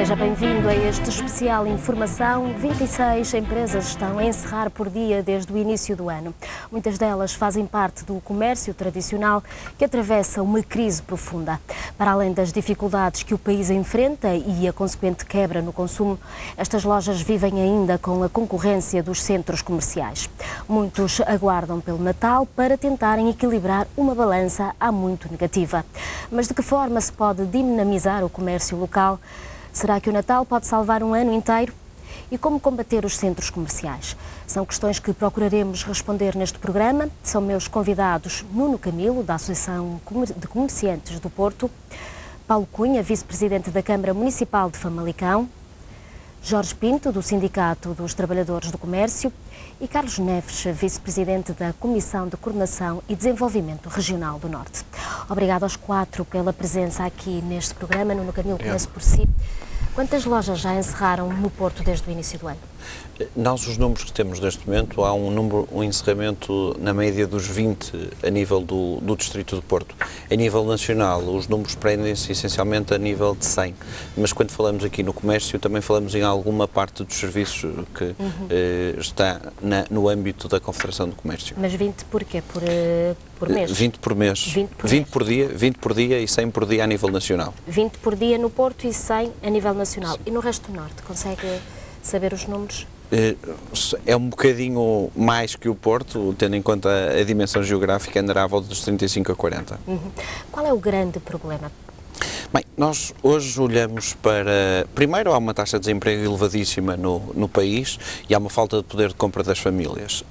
Seja bem-vindo a este especial Informação. 26 empresas estão a encerrar por dia desde o início do ano. Muitas delas fazem parte do comércio tradicional que atravessa uma crise profunda. Para além das dificuldades que o país enfrenta e a consequente quebra no consumo, estas lojas vivem ainda com a concorrência dos centros comerciais. Muitos aguardam pelo Natal para tentarem equilibrar uma balança há muito negativa. Mas de que forma se pode dinamizar o comércio local? Será que o Natal pode salvar um ano inteiro? E como combater os centros comerciais? São questões que procuraremos responder neste programa. São meus convidados Nuno Camilo, da Associação de Comerciantes do Porto, Paulo Cunha, vice-presidente da Câmara Municipal de Famalicão, Jorge Pinto, do Sindicato dos Trabalhadores do Comércio, e Carlos Neves, vice-presidente da Comissão de Coordenação e Desenvolvimento Regional do Norte. Obrigado aos quatro pela presença aqui neste programa. Nuno Camilo, começo por si. Quantas lojas já encerraram no Porto desde o início do ano? Nós, os números que temos neste momento, há um encerramento na média dos 20 a nível do Distrito do Porto. A nível nacional, os números prendem-se essencialmente a nível de 100, mas quando falamos aqui no comércio, também falamos em alguma parte dos serviços que está no âmbito da Confederação do Comércio. Mas 20 por quê? Por mês? 20 por mês. 20 por dia e 100 por dia a nível nacional. 20 por dia no Porto e 100 a nível nacional. E no resto do Norte, consegue saber os números? É um bocadinho mais que o Porto, tendo em conta a dimensão geográfica, andará à volta dos 35 a 40. Qual é o grande problema? Bem, nós hoje olhamos para... Primeiro, há uma taxa de desemprego elevadíssima no país e há uma falta de poder de compra das famílias.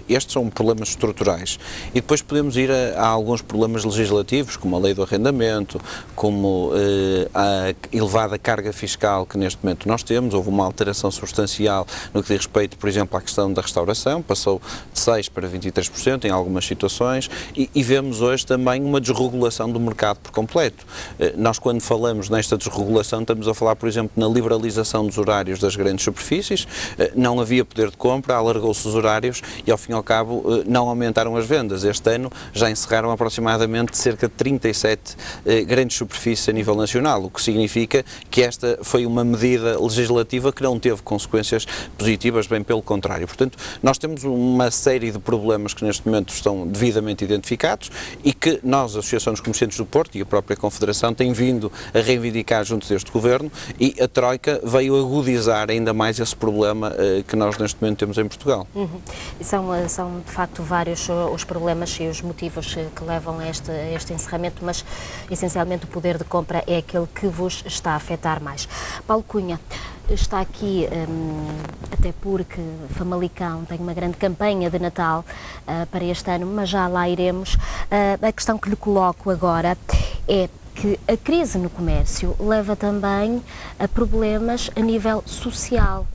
Estes são problemas estruturais. E depois podemos ir a alguns problemas legislativos, como a lei do arrendamento, como a elevada carga fiscal que neste momento nós temos. Houve uma alteração substancial no que diz respeito, por exemplo, à questão da restauração, passou de 6% para 23% em algumas situações e vemos hoje também uma desregulação do mercado por completo. Nós, quando falamos nesta desregulação, estamos a falar, por exemplo, na liberalização dos horários das grandes superfícies. Não havia poder de compra, alargou-se os horários e, ao fim e ao cabo, não aumentaram as vendas. Este ano já encerraram aproximadamente cerca de 37 grandes superfícies a nível nacional, o que significa que esta foi uma medida legislativa que não teve consequências positivas, bem pelo contrário. Portanto, nós temos uma série de problemas que neste momento estão devidamente identificados e que nós, a Associação dos Comerciantes do Porto e a própria Confederação, têm vindo a reivindicar junto deste Governo e a Troika veio agudizar ainda mais esse problema que nós neste momento temos em Portugal. E são de facto vários os problemas e os motivos que levam a este encerramento, mas essencialmente o poder de compra é aquele que vos está a afetar mais. Paulo Cunha está aqui até porque Famalicão tem uma grande campanha de Natal para este ano, mas já lá iremos. A questão que lhe coloco agora é que a crise no comércio leva também a problemas a nível social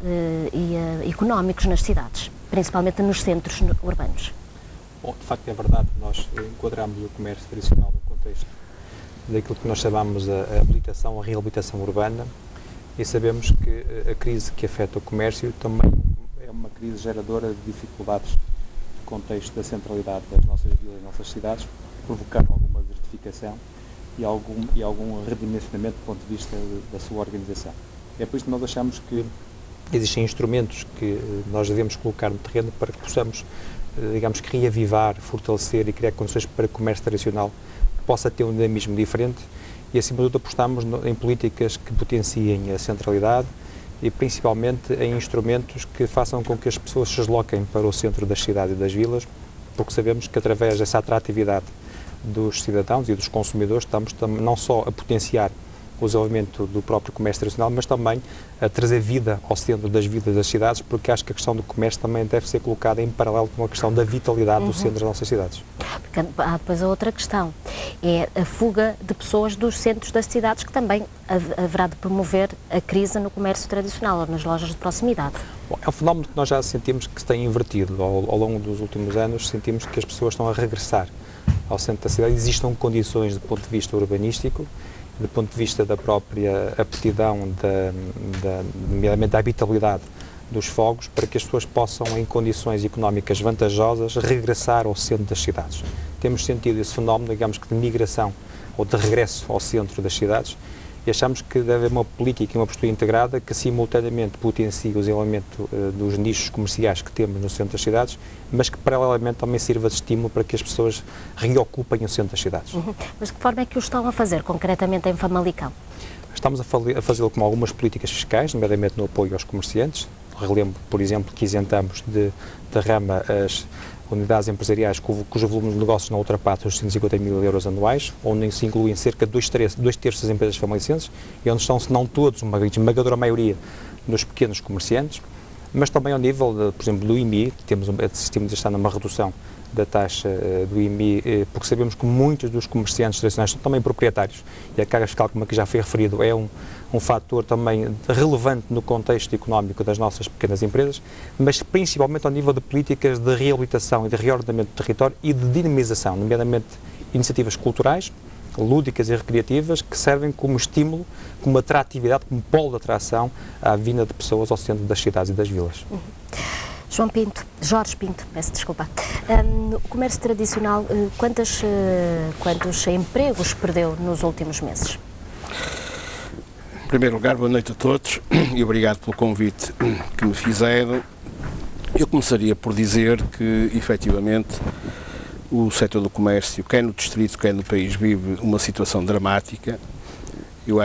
e económicos nas cidades, principalmente nos centros urbanos. Bom, de facto é verdade, nós enquadramos o comércio tradicional no contexto daquilo que nós chamamos a habilitação, a reabilitação urbana, e sabemos que a crise que afeta o comércio também é uma crise geradora de dificuldades no contexto da centralidade das nossas vilas e nossas cidades, provocando alguma desertificação e algum redimensionamento do ponto de vista da sua organização. É por isso que nós achamos que existem instrumentos que nós devemos colocar no terreno para que possamos, digamos que, reavivar, fortalecer e criar condições para que o comércio tradicional possa ter um dinamismo diferente e, acima de tudo, apostamos em políticas que potenciem a centralidade e, principalmente, em instrumentos que façam com que as pessoas se desloquem para o centro das cidades e das vilas, porque sabemos que, através dessa atratividade dos cidadãos e dos consumidores, estamos não só a potenciar o desenvolvimento do próprio comércio tradicional, mas também a trazer vida ao centro das vidas das cidades, porque acho que a questão do comércio também deve ser colocada em paralelo com a questão da vitalidade do centro das nossas cidades. Porque há depois a outra questão, é a fuga de pessoas dos centros das cidades, que também haverá de promover a crise no comércio tradicional ou nas lojas de proximidade. Bom, é um fenómeno que nós já sentimos que se tem invertido. Ao longo dos últimos anos sentimos que as pessoas estão a regressar ao centro da cidade. Existem condições do ponto de vista urbanístico, do ponto de vista da própria aptidão, nomeadamente da habitabilidade dos fogos, para que as pessoas possam, em condições económicas vantajosas, regressar ao centro das cidades. Temos sentido esse fenómeno, digamos que de migração ou de regresso ao centro das cidades, e achamos que deve haver uma política e uma postura integrada que simultaneamente potencie o desenvolvimento dos nichos comerciais que temos no centro das cidades, mas que paralelamente também sirva de estímulo para que as pessoas reocupem o centro das cidades. Mas de que forma é que o estão a fazer concretamente em Famalicão? Estamos a fazê-lo com algumas políticas fiscais, nomeadamente no apoio aos comerciantes. Relembro, por exemplo, que isentamos de rama as unidades empresariais cujo volume de negócios não ultrapassa os 150 mil euros anuais, onde se incluem cerca de 2/3 das empresas famalicenses e onde estão, se não todos, uma esmagadora maioria dos pequenos comerciantes, mas também ao nível, por exemplo, do IMI, assistimos a estar numa redução da taxa do IMI, porque sabemos que muitos dos comerciantes tradicionais são também proprietários e a carga fiscal, como aqui já foi referido, é um fator também relevante no contexto económico das nossas pequenas empresas, mas principalmente ao nível de políticas de reabilitação e de reordenamento do território e de dinamização, nomeadamente iniciativas culturais, lúdicas e recreativas que servem como estímulo, como atratividade, como polo de atração à vinda de pessoas ao centro das cidades e das vilas. Jorge Pinto, peço desculpa. O comércio tradicional, quantos empregos perdeu nos últimos meses? Em primeiro lugar, boa noite a todos e obrigado pelo convite que me fizeram. Eu começaria por dizer que, efetivamente, o setor do comércio, quer no distrito, quer no país, vive uma situação dramática. Eu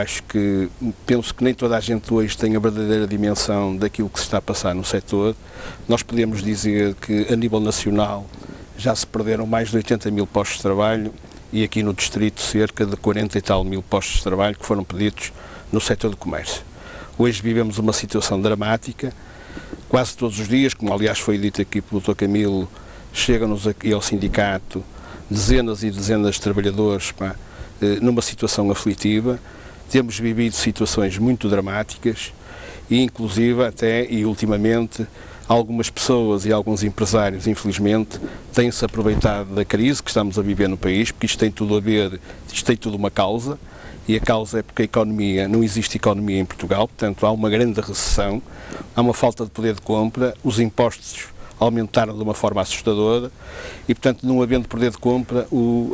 penso que nem toda a gente hoje tem a verdadeira dimensão daquilo que se está a passar no setor. Nós podemos dizer que, a nível nacional, já se perderam mais de 80 mil postos de trabalho e aqui no distrito cerca de 40 e tal mil postos de trabalho que foram pedidos no setor do comércio. Hoje vivemos uma situação dramática, quase todos os dias, como aliás foi dito aqui pelo Dr. Camilo, chegam-nos aqui ao sindicato dezenas e dezenas de trabalhadores numa situação aflitiva. Temos vivido situações muito dramáticas e inclusive até e ultimamente algumas pessoas e alguns empresários, infelizmente, têm-se aproveitado da crise que estamos a viver no país, porque isto tem tudo a ver, isto tem tudo uma causa, e a causa é porque não existe economia em Portugal, portanto há uma grande recessão, há uma falta de poder de compra, os impostos aumentaram de uma forma assustadora e, portanto, não havendo poder de compra,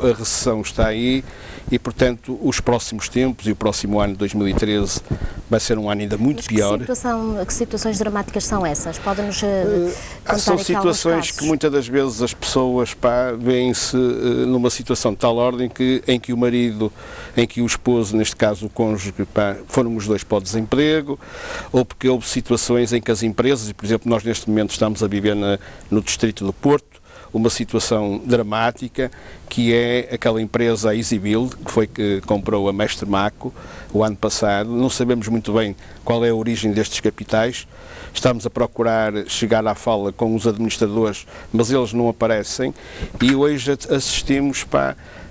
a recessão está aí e, portanto, os próximos tempos e o próximo ano, 2013, vai ser um ano ainda muito pior. Que situações dramáticas são essas? Podem-nos contar São aqui situações que muitas das vezes as pessoas veem-se numa situação de tal ordem em que o marido, em que o esposo, neste caso o cônjuge, foram os dois para o desemprego, ou porque houve situações em que as empresas, e por exemplo nós neste momento estamos a viver no distrito do Porto, uma situação dramática, que é aquela empresa, a EasyBuild, que foi que comprou a Mestre Maco o ano passado. Não sabemos muito bem qual é a origem destes capitais. Estamos a procurar chegar à fala com os administradores, mas eles não aparecem. E hoje assistimos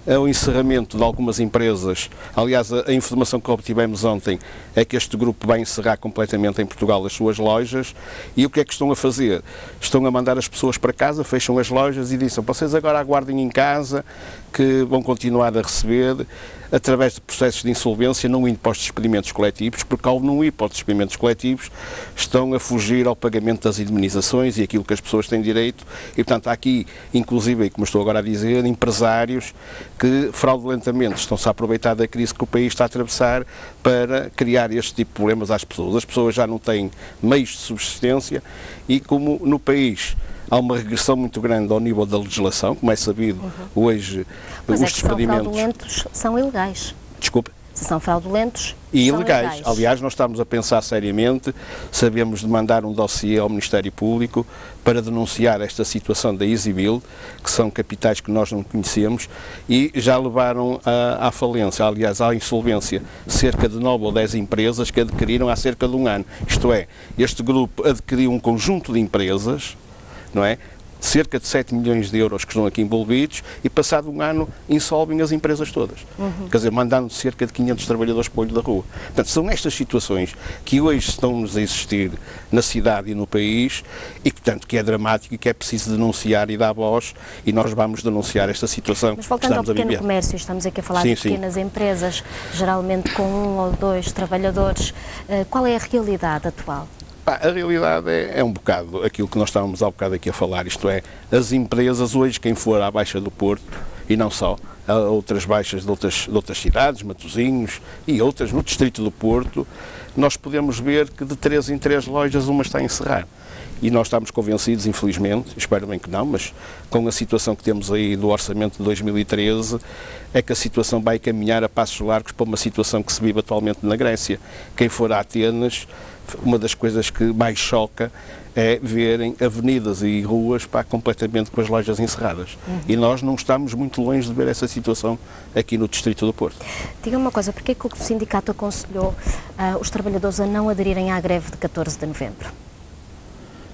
ao encerramento de algumas empresas. Aliás, a informação que obtivemos ontem é que este grupo vai encerrar completamente em Portugal as suas lojas. E o que é que estão a fazer? Estão a mandar as pessoas para casa, fecham as lojas e dizem: vocês agora aguardem em casa, que vão continuar a receber através de processos de insolvência, não indo para os despedimentos coletivos, porque ao não ir para os despedimentos coletivos estão a fugir ao pagamento das indemnizações e aquilo que as pessoas têm direito. E portanto há aqui, inclusive, como estou agora a dizer, empresários que fraudulentamente estão-se a aproveitar da crise que o país está a atravessar para criar este tipo de problemas às pessoas. As pessoas já não têm meios de subsistência e, como no país há uma regressão muito grande ao nível da legislação, como é sabido, hoje os despedimentos... São fraudulentos, são ilegais. Desculpe? Se são fraudulentos, e são ilegais. ilegais. Aliás, nós estamos a pensar seriamente, sabemos de mandar um dossiê ao Ministério Público para denunciar esta situação da EasyBuild, que são capitais que nós não conhecemos e já levaram à falência, aliás, à insolvência, cerca de 9 ou 10 empresas que adquiriram há cerca de um ano. Isto é, este grupo adquiriu um conjunto de empresas, não é? Cerca de 7 milhões de euros que estão aqui envolvidos e, passado um ano, insolvem as empresas todas. Quer dizer, mandando cerca de 500 trabalhadores para o olho da rua. Portanto, são estas situações que hoje estão-nos a existir na cidade e no país e, portanto, que é dramático e que é preciso denunciar e dar voz, e nós vamos denunciar esta situação. Mas voltando ao pequeno comércio, estamos aqui a falar de pequenas empresas, geralmente com 1 ou 2 trabalhadores. Qual é a realidade atual? A realidade é um bocado aquilo que nós estávamos há bocado aqui a falar, isto é, as empresas hoje, quem for à Baixa do Porto, e não só, a outras baixas de outras cidades, Matosinhos e outras, no distrito do Porto, nós podemos ver que de 3 em 3 lojas uma está a encerrar. E nós estamos convencidos, infelizmente, espero bem que não, mas com a situação que temos aí do orçamento de 2013, é que a situação vai caminhar a passos largos para uma situação que se vive atualmente na Grécia. Quem for a Atenas, uma das coisas que mais choca é verem avenidas e ruas completamente com as lojas encerradas. E nós não estamos muito longe de ver essa situação aqui no distrito do Porto. Diga uma coisa, porquê que o sindicato aconselhou os trabalhadores a não aderirem à greve de 14 de novembro?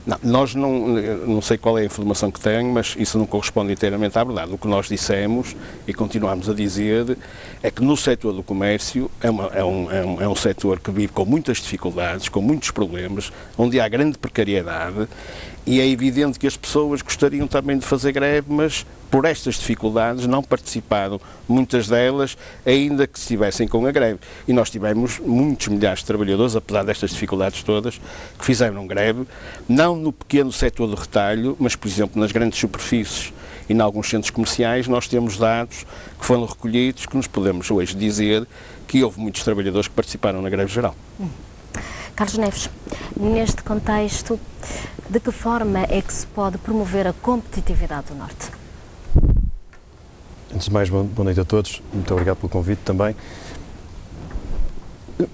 Não, nós não sei qual é a informação que tenho, mas isso não corresponde inteiramente à verdade. O que nós dissemos e continuamos a dizer é que no setor do comércio é um setor que vive com muitas dificuldades, com muitos problemas, onde há grande precariedade e é evidente que as pessoas gostariam também de fazer greve, mas por estas dificuldades não participaram, muitas delas, ainda que estivessem com a greve. E nós tivemos muitos milhares de trabalhadores, apesar destas dificuldades todas, que fizeram greve, não no pequeno setor de retalho, mas, por exemplo, nas grandes superfícies e em alguns centros comerciais, nós temos dados que foram recolhidos que nos podemos hoje dizer que houve muitos trabalhadores que participaram na greve geral. Carlos Neves, neste contexto, de que forma é que se pode promover a competitividade do Norte? Antes de mais, boa noite a todos. Muito obrigado pelo convite também.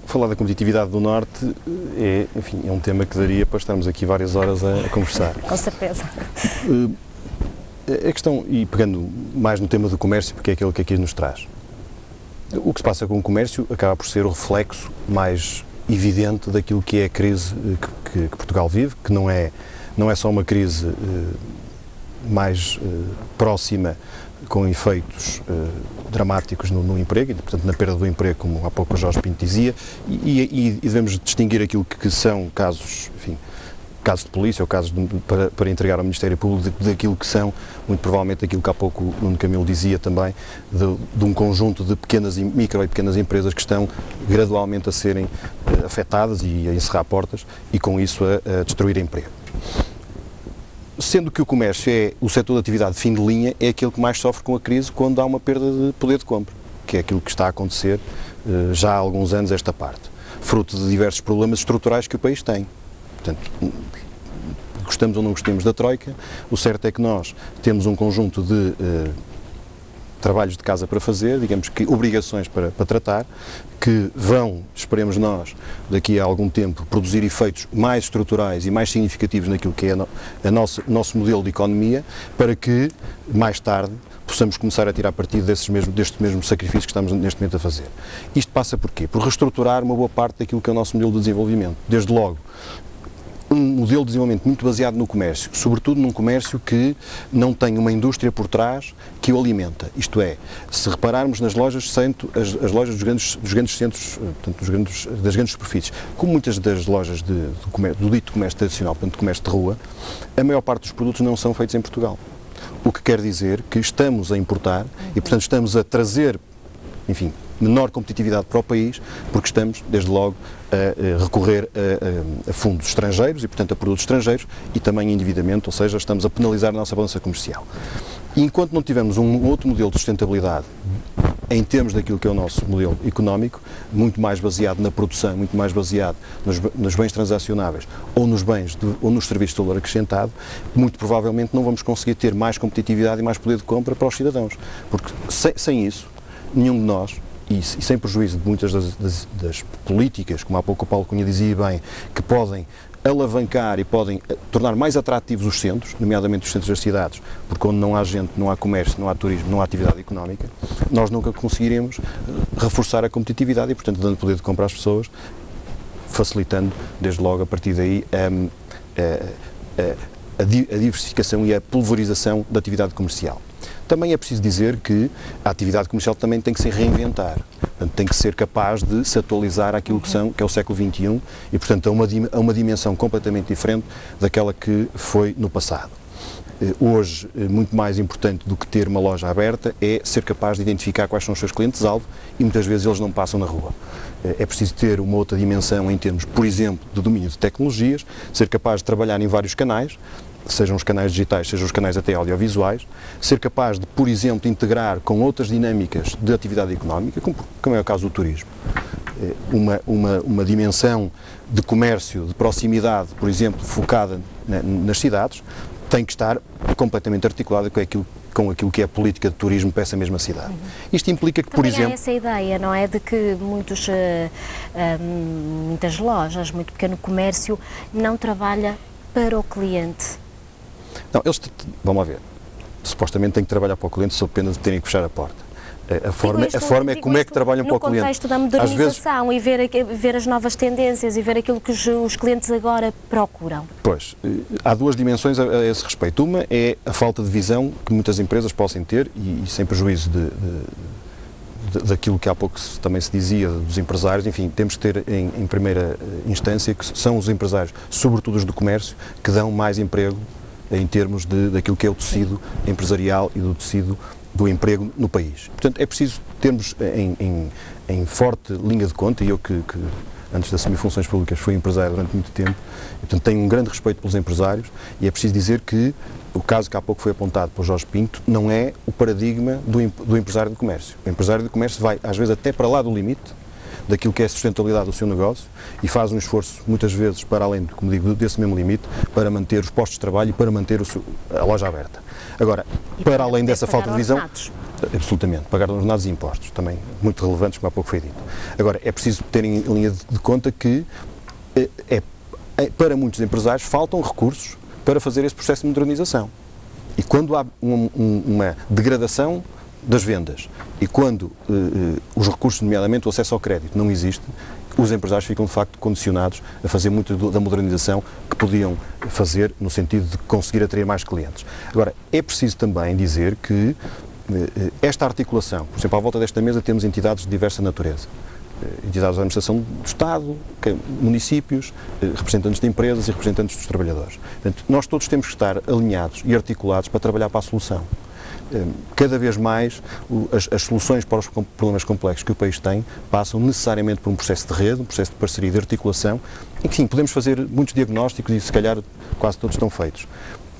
Falar da competitividade do Norte é um tema que daria para estarmos aqui várias horas a conversar. Com certeza. A questão, e pegando mais no tema do comércio, porque é aquele que aqui nos traz, o que se passa com o comércio acaba por ser o reflexo mais evidente daquilo que é a crise que Portugal vive, que não é só uma crise mais próxima, com efeitos dramáticos no emprego, e, portanto, na perda do emprego, como há pouco o Jorge Pinto dizia, e devemos distinguir aquilo que são casos, casos de polícia ou casos para entregar ao Ministério Público daquilo que são, muito provavelmente, aquilo que há pouco o Nuno Camilo dizia também, de um conjunto de micro e pequenas empresas que estão gradualmente a serem afetadas e a encerrar portas e, com isso, a destruir emprego. Sendo que o comércio é o setor de atividade de fim de linha, é aquele que mais sofre com a crise quando há uma perda de poder de compra, que é aquilo que está a acontecer já há alguns anos esta parte, fruto de diversos problemas estruturais que o país tem. Portanto, gostamos ou não gostemos da Troika, o certo é que nós temos um conjunto de trabalhos de casa para fazer, digamos que obrigações para tratar, que vão, esperemos nós, daqui a algum tempo, produzir efeitos mais estruturais e mais significativos naquilo que é o nosso modelo de economia, para que, mais tarde, possamos começar a tirar partido deste mesmo sacrifício que estamos neste momento a fazer. Isto passa por quê? Por reestruturar uma boa parte daquilo que é o nosso modelo de desenvolvimento. Desde logo, um modelo de desenvolvimento muito baseado no comércio, sobretudo num comércio que não tem uma indústria por trás que o alimenta. Isto é, se repararmos nas lojas, as lojas dos grandes centros, portanto, das grandes superfícies, como muitas das lojas do dito comércio tradicional, portanto, comércio de rua, a maior parte dos produtos não são feitos em Portugal. O que quer dizer que estamos a importar e, portanto, estamos a trazer, menor competitividade para o país, porque estamos, desde logo, a recorrer a fundos estrangeiros e, portanto, a produtos estrangeiros e também a endividamento, ou seja, estamos a penalizar a nossa balança comercial. E enquanto não tivermos um outro modelo de sustentabilidade em termos daquilo que é o nosso modelo económico, muito mais baseado na produção, muito mais baseado nos bens transacionáveis ou nos serviços de valor acrescentado, muito provavelmente não vamos conseguir ter mais competitividade e mais poder de compra para os cidadãos, porque sem isso, nenhum de nós, e sem prejuízo de muitas das políticas, como há pouco o Paulo Cunha dizia bem, que podem alavancar e podem tornar mais atrativos os centros, nomeadamente os centros das cidades, porque onde não há gente, não há comércio, não há turismo, não há atividade económica, nós nunca conseguiremos reforçar a competitividade e, portanto, dando poder de compra às pessoas, facilitando, desde logo, a partir daí, a diversificação e a pulverização da atividade comercial. Também é preciso dizer que a atividade comercial também tem que se reinventar, portanto, tem que ser capaz de se atualizar àquilo que é o século XXI e, portanto, a uma dimensão completamente diferente daquela que foi no passado. Hoje, muito mais importante do que ter uma loja aberta é ser capaz de identificar quais são os seus clientes-alvo e muitas vezes eles não passam na rua. É preciso ter uma outra dimensão em termos, por exemplo, de domínio de tecnologias, ser capaz de trabalhar em vários canais, sejam os canais digitais, sejam os canais até audiovisuais, ser capaz de, por exemplo, integrar com outras dinâmicas de atividade económica, como é o caso do turismo, uma dimensão de comércio, de proximidade, por exemplo, focada nas cidades, tem que estar completamente articulada com aquilo que é a política de turismo para essa mesma cidade. Isto implica que, também por exemplo... há essa ideia, não é, de que muitas lojas, muito pequeno comércio, não trabalha para o cliente. Não, vamos lá ver, supostamente têm que trabalhar para o cliente sob pena de terem que fechar a porta. A forma é como é que trabalham para o cliente. No contexto da modernização e ver as novas tendências e ver aquilo que os clientes agora procuram. Pois, há duas dimensões a esse respeito. Uma é a falta de visão que muitas empresas possam ter, e sem prejuízo daquilo que há pouco também se dizia dos empresários. Enfim, temos que ter em primeira instância que são os empresários, sobretudo os do comércio, que dão mais emprego em termos daquilo que é o tecido empresarial e do tecido do emprego no país. Portanto, é preciso termos em forte linha de conta, e eu que antes de assumir funções públicas fui empresário durante muito tempo, portanto tenho um grande respeito pelos empresários, e é preciso dizer que o caso que há pouco foi apontado por Jorge Pinto não é o paradigma do empresário de comércio. O empresário de comércio vai, às vezes, até para lá do limite daquilo que é a sustentabilidade do seu negócio e faz um esforço, muitas vezes, para além, como digo, desse mesmo limite, para manter os postos de trabalho e para manter a loja aberta. Agora, para além dessa falta de visão, absolutamente, pagar ordenados e impostos, também muito relevantes, como há pouco foi dito. Agora, é preciso ter em linha de conta que, para muitos empresários, faltam recursos para fazer esse processo de modernização. E quando há uma degradação das vendas e quando os recursos, nomeadamente o acesso ao crédito, não existe, os empresários ficam de facto condicionados a fazer muito da modernização que podiam fazer no sentido de conseguir atrair mais clientes. Agora, é preciso também dizer que esta articulação, por exemplo, à volta desta mesa temos entidades de diversa natureza. Entidades da administração do Estado, municípios, representantes de empresas e representantes dos trabalhadores. Portanto, nós todos temos que estar alinhados e articulados para trabalhar para a solução. Cada vez mais as soluções para os problemas complexos que o país tem passam necessariamente por um processo de rede, um processo de parceria e de articulação. Enfim, podemos fazer muitos diagnósticos e se calhar quase todos estão feitos.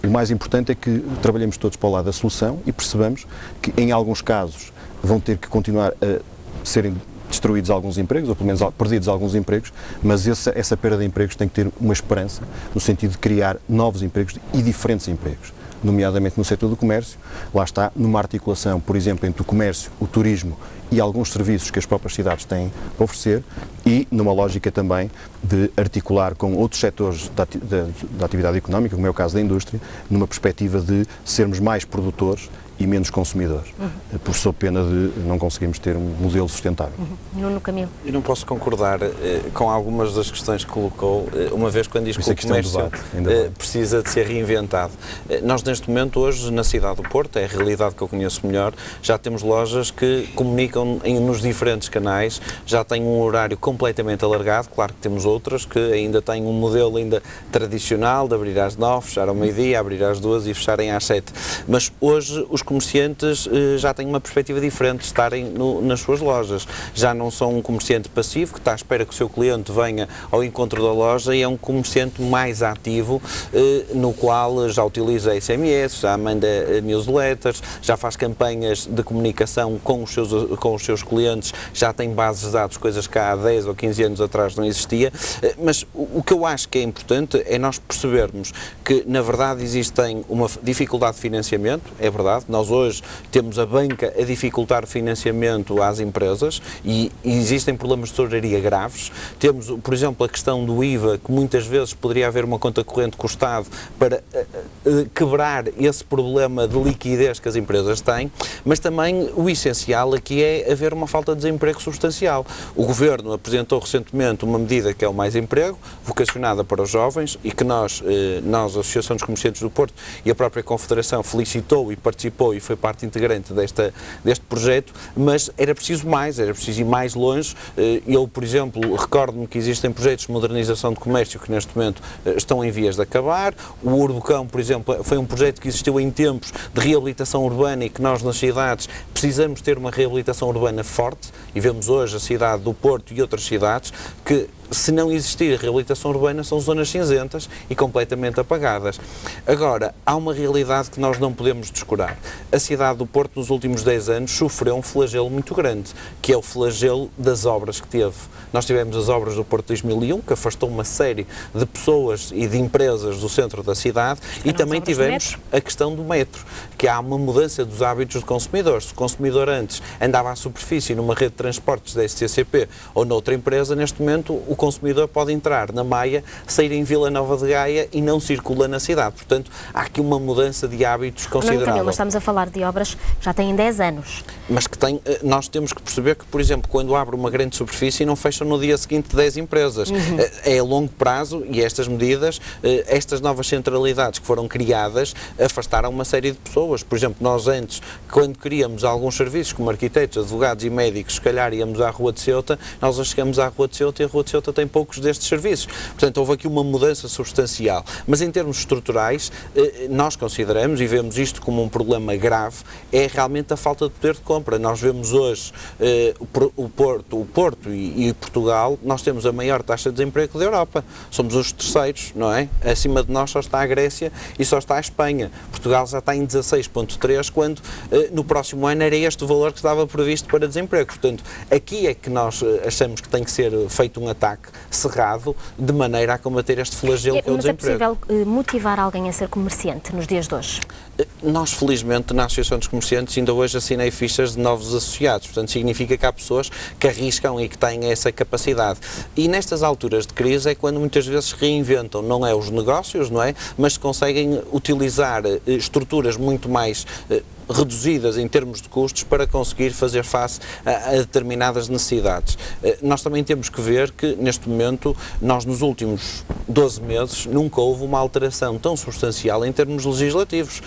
O mais importante é que trabalhemos todos para o lado da solução e percebamos que em alguns casos vão ter que continuar a serem destruídos alguns empregos, ou pelo menos perdidos alguns empregos, mas essa perda de empregos tem que ter uma esperança no sentido de criar novos empregos e diferentes empregos, nomeadamente no setor do comércio. Lá está, numa articulação, por exemplo, entre o comércio, o turismo e alguns serviços que as próprias cidades têm para oferecer, e numa lógica também de articular com outros setores da atividade económica, como é o caso da indústria, numa perspectiva de sermos mais produtores e menos consumidores, por sob pena de não conseguirmos ter um modelo sustentável. Nuno Camilo. Eu não posso concordar com algumas das questões que colocou, uma vez quando diz que o comércio precisa de ser reinventado. Nós neste momento, hoje, na cidade do Porto, é a realidade que eu conheço melhor, já temos lojas que comunicam nos diferentes canais, já têm um horário completamente alargado. Claro que temos outras que ainda têm um modelo ainda tradicional de abrir às 9, fechar ao meio-dia, abrir às 2 e fecharem às 7. Mas hoje os comerciantes já têm uma perspectiva diferente de estarem nas suas lojas. Já não são um comerciante passivo que está à espera que o seu cliente venha ao encontro da loja, e é um comerciante mais ativo, no qual já utiliza SMS, já manda newsletters, já faz campanhas de comunicação com os seus clientes, já tem bases de dados, coisas que há 10 ou 15 anos atrás não existia. Mas o que eu acho que é importante é nós percebermos que, na verdade, existem uma dificuldade de financiamento, é verdade. Nós hoje temos a banca a dificultar o financiamento às empresas e existem problemas de tesouraria graves. Temos, por exemplo, a questão do IVA, que muitas vezes poderia haver uma conta corrente com o Estado para quebrar esse problema de liquidez que as empresas têm, mas também o essencial aqui é haver uma falta de desemprego substancial. O Governo apresentou recentemente uma medida que é o Mais Emprego, vocacionada para os jovens, e que nós, a Associação dos Comerciantes do Porto e a própria Confederação felicitou e participou e foi parte integrante deste projeto, mas era preciso mais, era preciso ir mais longe. Eu, por exemplo, recordo-me que existem projetos de modernização de comércio que neste momento estão em vias de acabar. O Urbocão, por exemplo, foi um projeto que existiu em tempos de reabilitação urbana e que nós nas cidades precisamos ter uma reabilitação urbana forte, e vemos hoje a cidade do Porto e outras cidades que se não existir reabilitação urbana, são zonas cinzentas e completamente apagadas. Agora, há uma realidade que nós não podemos descurar. A cidade do Porto, nos últimos 10 anos, sofreu um flagelo muito grande, que é o flagelo das obras que teve. Nós tivemos as obras do Porto 2001, que afastou uma série de pessoas e de empresas do centro da cidade, e também tivemos a questão do metro, que há uma mudança dos hábitos do consumidor. Se o consumidor antes andava à superfície numa rede de transportes da STCP ou noutra empresa, neste momento o consumidor pode entrar na Maia, sair em Vila Nova de Gaia e não circula na cidade. Portanto, há aqui uma mudança de hábitos considerável. Não, mas estamos a falar de obras que já têm 10 anos. Mas que nós temos que perceber que, por exemplo, quando abre uma grande superfície, não fecham no dia seguinte 10 empresas. É a longo prazo e estas medidas, estas novas centralidades que foram criadas, afastaram uma série de pessoas. Por exemplo, nós antes, quando queríamos alguns serviços, como arquitetos, advogados e médicos, se calhar íamos à Rua de Ceuta, nós já chegamos à Rua de Ceuta e a Rua de Ceuta tem poucos destes serviços. Portanto, houve aqui uma mudança substancial. Mas em termos estruturais, nós consideramos, e vemos isto como um problema grave, é realmente a falta de poder de compra. Nós vemos hoje o Porto e Portugal, nós temos a maior taxa de desemprego da Europa. Somos os terceiros, não é? Acima de nós só está a Grécia e só está a Espanha. Portugal já está em 16,3, quando no próximo ano era este o valor que estava previsto para desemprego. Portanto, aqui é que nós achamos que tem que ser feito um ataque cerrado, de maneira a combater este flagelo que é o desemprego. Mas é possível motivar alguém a ser comerciante nos dias de hoje? Nós, felizmente, na Associação dos Comerciantes, ainda hoje assinei fichas de novos associados. Portanto, significa que há pessoas que arriscam e que têm essa capacidade. E nestas alturas de crise é quando muitas vezes reinventam, não é os negócios, não é? Mas conseguem utilizar estruturas muito mais reduzidas em termos de custos para conseguir fazer face a determinadas necessidades. Nós também temos que ver que, neste momento, nós nos últimos 12 meses nunca houve uma alteração tão substancial em termos legislativos.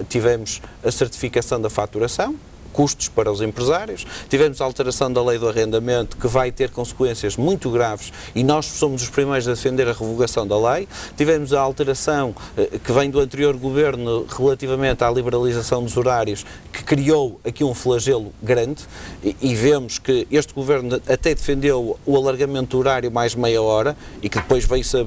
Tivemos a certificação da faturação, custos para os empresários, tivemos a alteração da lei do arrendamento, que vai ter consequências muito graves, e nós somos os primeiros a defender a revogação da lei, tivemos a alteração que vem do anterior governo relativamente à liberalização dos horários, que criou aqui um flagelo grande, e vemos que este governo até defendeu o alargamento do horário mais meia hora, e que depois veio-se a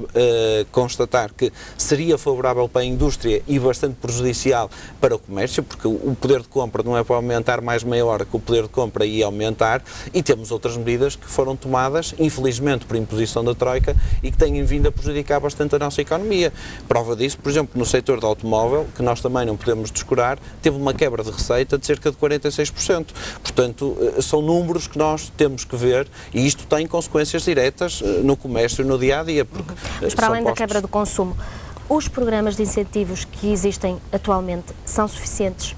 constatar que seria favorável para a indústria e bastante prejudicial para o comércio, porque o poder de compra não é para aumentar mais meia hora que o poder de compra ia aumentar, e temos outras medidas que foram tomadas, infelizmente, por imposição da Troika e que têm vindo a prejudicar bastante a nossa economia. Prova disso, por exemplo, no setor do automóvel, que nós também não podemos descurar, teve uma quebra de receita de cerca de 46%. Portanto, são números que nós temos que ver, e isto tem consequências diretas no comércio no dia-a-dia. Mas para além da quebra do consumo, os programas de incentivos que existem atualmente são suficientes?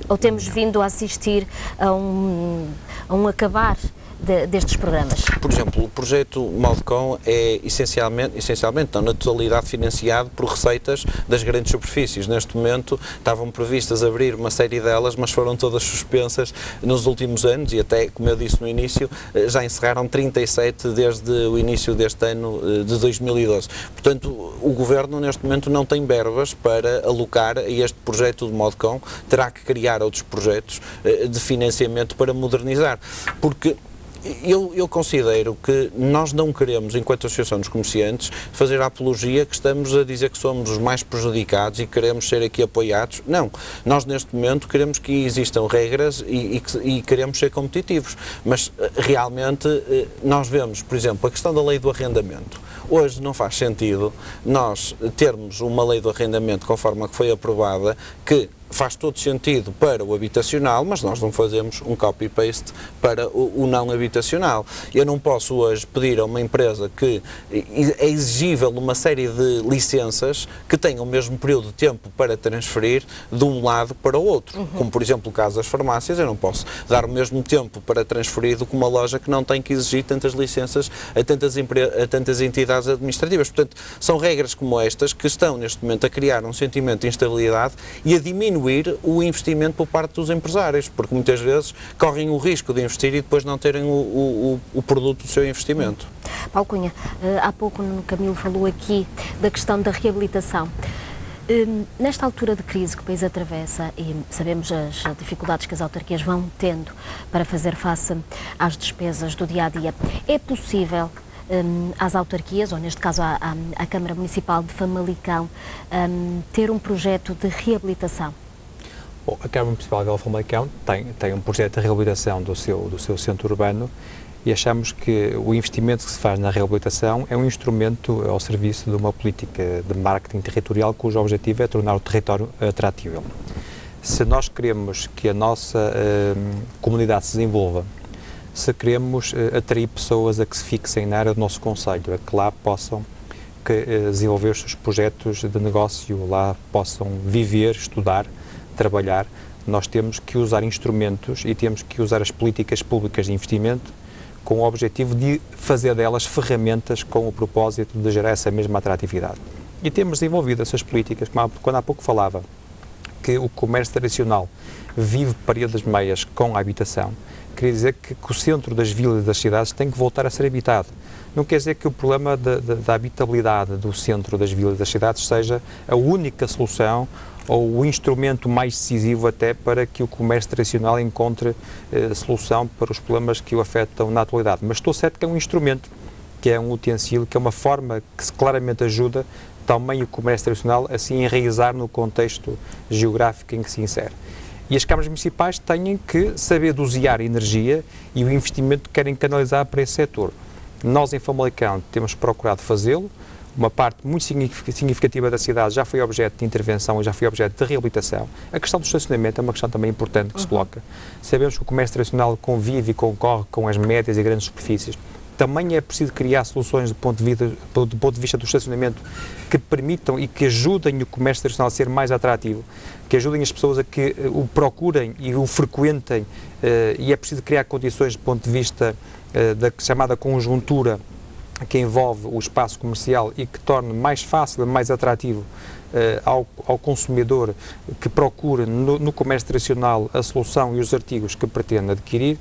Ou temos vindo a assistir a um acabar destes programas? Por exemplo, o projeto Modcom é essencialmente, não, na totalidade financiado por receitas das grandes superfícies. Neste momento estavam previstas abrir uma série delas, mas foram todas suspensas nos últimos anos, e até, como eu disse no início, já encerraram 37 desde o início deste ano de 2012. Portanto, o Governo neste momento não tem verbas para alocar a este projeto de Modcom, terá que criar outros projetos de financiamento para modernizar, porque eu considero que nós não queremos, enquanto Associação dos Comerciantes, fazer a apologia que estamos a dizer que somos os mais prejudicados e queremos ser aqui apoiados. Não. Nós, neste momento, queremos que existam regras e queremos ser competitivos. Mas, realmente, nós vemos, por exemplo, a questão da lei do arrendamento. Hoje não faz sentido nós termos uma lei do arrendamento conforme a que foi aprovada, que faz todo sentido para o habitacional, mas nós não fazemos um copy-paste para o não habitacional. Eu não posso hoje pedir a uma empresa que é exigível uma série de licenças que tenham o mesmo período de tempo para transferir de um lado para o outro. Como, por exemplo, o caso das farmácias, eu não posso dar o mesmo tempo para transferir do que uma loja que não tem que exigir tantas licenças a tantas entidades administrativas. Portanto, são regras como estas que estão, neste momento, a criar um sentimento de instabilidade e a diminuir o investimento por parte dos empresários, porque muitas vezes correm o risco de investir e depois não terem o produto do seu investimento. Paulo Cunha, há pouco o Camilo falou aqui da questão da reabilitação. Nesta altura de crise que o país atravessa, e sabemos as dificuldades que as autarquias vão tendo para fazer face às despesas do dia-a-dia, é possível às autarquias, ou neste caso à Câmara Municipal de Famalicão, ter um projeto de reabilitação? Bom, a Câmara Municipal de Famalicão tem um projeto de reabilitação do seu centro urbano e achamos que o investimento que se faz na reabilitação é um instrumento ao serviço de uma política de marketing territorial cujo objetivo é tornar o território atratível. Se nós queremos que a nossa comunidade se desenvolva, se queremos atrair pessoas a que se fixem na área do nosso concelho, a que lá possam desenvolver os seus projetos de negócio, lá possam viver, estudar, trabalhar, nós temos que usar instrumentos e temos que usar as políticas públicas de investimento com o objetivo de fazer delas ferramentas com o propósito de gerar essa mesma atratividade. E temos desenvolvido essas políticas, quando há pouco falava que o comércio tradicional vive paredes meias com a habitação, queria dizer que o centro das vilas e das cidades tem que voltar a ser habitado. Não quer dizer que o problema da habitabilidade do centro das vilas e das cidades seja a única solução ou o instrumento mais decisivo até para que o comércio tradicional encontre solução para os problemas que o afetam na atualidade. Mas estou certo que é um instrumento, que é um utensílio, que é uma forma que claramente ajuda também o comércio tradicional a se enraizar no contexto geográfico em que se insere. E as câmaras municipais têm que saber dosear a energia e o investimento que querem canalizar para esse setor. Nós, em Famalicão, temos procurado fazê-lo. Uma parte muito significativa da cidade já foi objeto de intervenção e já foi objeto de reabilitação. A questão do estacionamento é uma questão também importante que se coloca. Sabemos que o comércio tradicional convive e concorre com as médias e grandes superfícies. Também é preciso criar soluções do ponto de vista do estacionamento que permitam e que ajudem o comércio tradicional a ser mais atrativo, que ajudem as pessoas a que o procurem e o frequentem, e é preciso criar condições do ponto de vista da chamada conjuntura que envolve o espaço comercial e que torne mais fácil e mais atrativo ao consumidor que procura no comércio tradicional a solução e os artigos que pretende adquirir,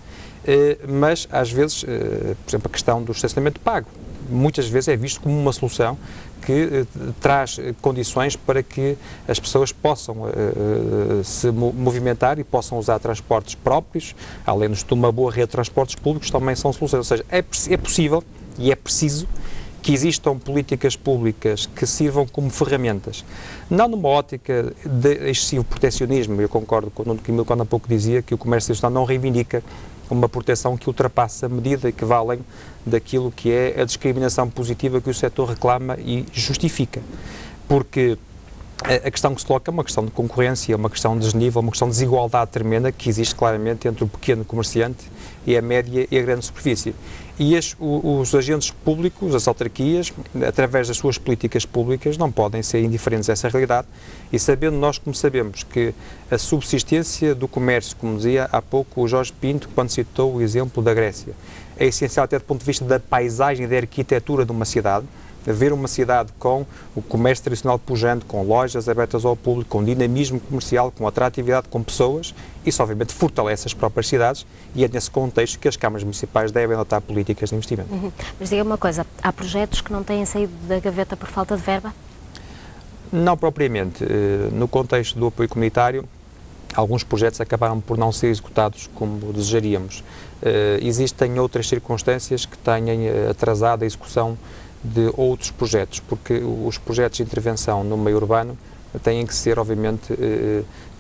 mas às vezes, por exemplo, a questão do estacionamento pago, muitas vezes é visto como uma solução que traz condições para que as pessoas possam se movimentar e possam usar transportes próprios, além de uma boa rede de transportes públicos, também são soluções. Ou seja, é possível e é preciso que existam políticas públicas que sirvam como ferramentas, não numa ótica de excessivo protecionismo. Eu concordo com o Nuno Camilo quando há pouco dizia que o comércio tradicional não reivindica uma proteção que ultrapassa a medida e que vai além daquilo que é a discriminação positiva que o setor reclama e justifica. Porque a questão que se coloca é uma questão de concorrência, é uma questão de desnível, uma questão de desigualdade tremenda que existe claramente entre o pequeno comerciante e a média e a grande superfície. E os agentes públicos, as autarquias, através das suas políticas públicas, não podem ser indiferentes a essa realidade e sabendo nós, como sabemos, que a subsistência do comércio, como dizia há pouco o Jorge Pinto, quando citou o exemplo da Grécia, é essencial até do ponto de vista da paisagem e da arquitetura de uma cidade, ver uma cidade com o comércio tradicional pujante, com lojas abertas ao público, com dinamismo comercial, com atratividade, com pessoas, isso obviamente fortalece as próprias cidades e é nesse contexto que as câmaras municipais devem adotar políticas de investimento. Mas diga uma coisa, há projetos que não têm saído da gaveta por falta de verba? Não propriamente. No contexto do apoio comunitário, alguns projetos acabaram por não ser executados como desejaríamos. Existem outras circunstâncias que têm atrasado a execução de outros projetos, porque os projetos de intervenção no meio urbano têm que ser, obviamente,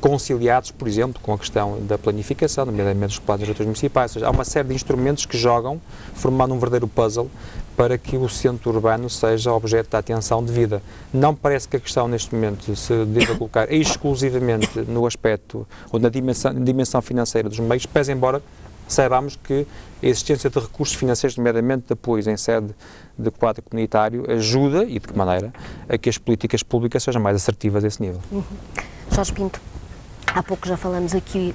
conciliados, por exemplo, com a questão da planificação, nomeadamente dos planos diretores municipais. Ou seja, há uma série de instrumentos que jogam, formando um verdadeiro puzzle, para que o centro urbano seja objeto de atenção devida. Não parece que a questão, neste momento, se deva colocar exclusivamente no aspecto ou na dimensão financeira dos meios, pese embora saibamos que a existência de recursos financeiros, nomeadamente de apoios em sede de quadro comunitário, ajuda, e de que maneira, a que as políticas públicas sejam mais assertivas a esse nível. Jorge Pinto, há pouco já falamos aqui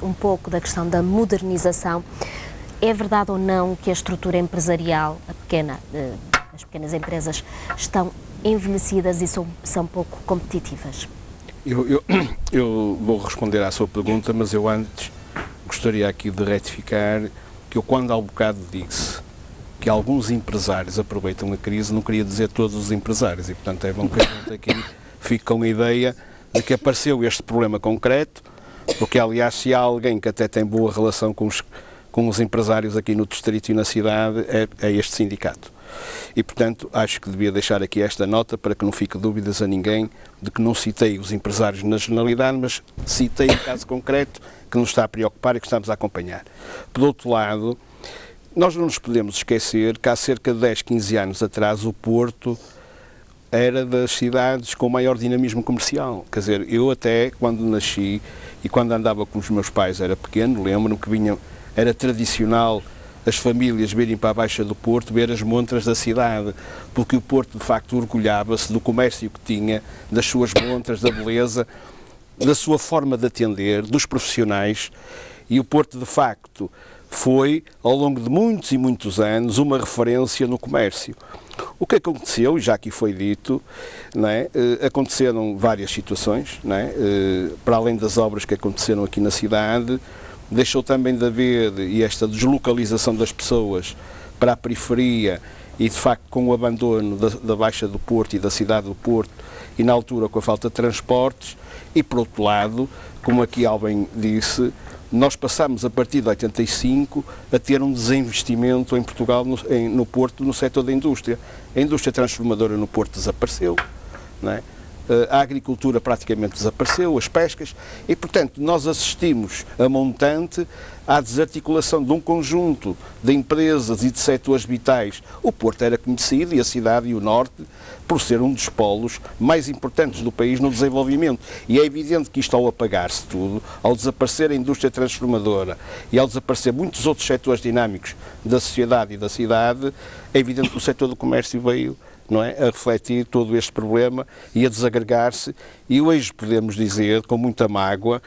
um pouco da questão da modernização. É verdade ou não que a estrutura empresarial, as pequenas empresas, estão envelhecidas e são pouco competitivas? Eu vou responder à sua pergunta, mas eu antes gostaria aqui de retificar que eu, quando há um bocado disse que alguns empresários aproveitam a crise, não queria dizer todos os empresários e, portanto, é bom que a gente aqui fique com a ideia de que apareceu este problema concreto, porque, aliás, se há alguém que até tem boa relação com com os empresários aqui no distrito e na cidade é este sindicato. E, portanto, acho que devia deixar aqui esta nota para que não fique dúvidas a ninguém de que não citei os empresários na generalidade, mas citei um caso concreto que nos está a preocupar e que estamos a acompanhar. Por outro lado, nós não nos podemos esquecer que há cerca de 10, 15 anos atrás o Porto era das cidades com maior dinamismo comercial. Quer dizer, eu até quando nasci e quando andava com os meus pais era pequeno, lembro-me que era tradicional as famílias virem para a Baixa do Porto ver as montras da cidade, porque o Porto de facto orgulhava-se do comércio que tinha, das suas montras, da beleza, da sua forma de atender, dos profissionais, e o Porto de facto foi, ao longo de muitos e muitos anos, uma referência no comércio. O que aconteceu, e já aqui foi dito, não é? Aconteceram várias situações, não é? Para além das obras que aconteceram aqui na cidade, deixou também de haver, e esta deslocalização das pessoas para a periferia, e de facto com o abandono da Baixa do Porto e da cidade do Porto, e na altura com a falta de transportes, e por outro lado, como aqui alguém disse, nós passámos a partir de 85 a ter um desinvestimento em Portugal, no Porto, no setor da indústria. A indústria transformadora no Porto desapareceu, não é? A agricultura praticamente desapareceu, as pescas, e portanto nós assistimos a montante à desarticulação de um conjunto de empresas e de setores vitais. O Porto era conhecido, e a cidade e o Norte, por ser um dos polos mais importantes do país no desenvolvimento. E é evidente que isto, ao apagar-se tudo, ao desaparecer a indústria transformadora e ao desaparecer muitos outros setores dinâmicos da sociedade e da cidade, é evidente que o setor do comércio veio, não é, a refletir todo este problema e a desagregar-se, e hoje podemos dizer, com muita mágoa,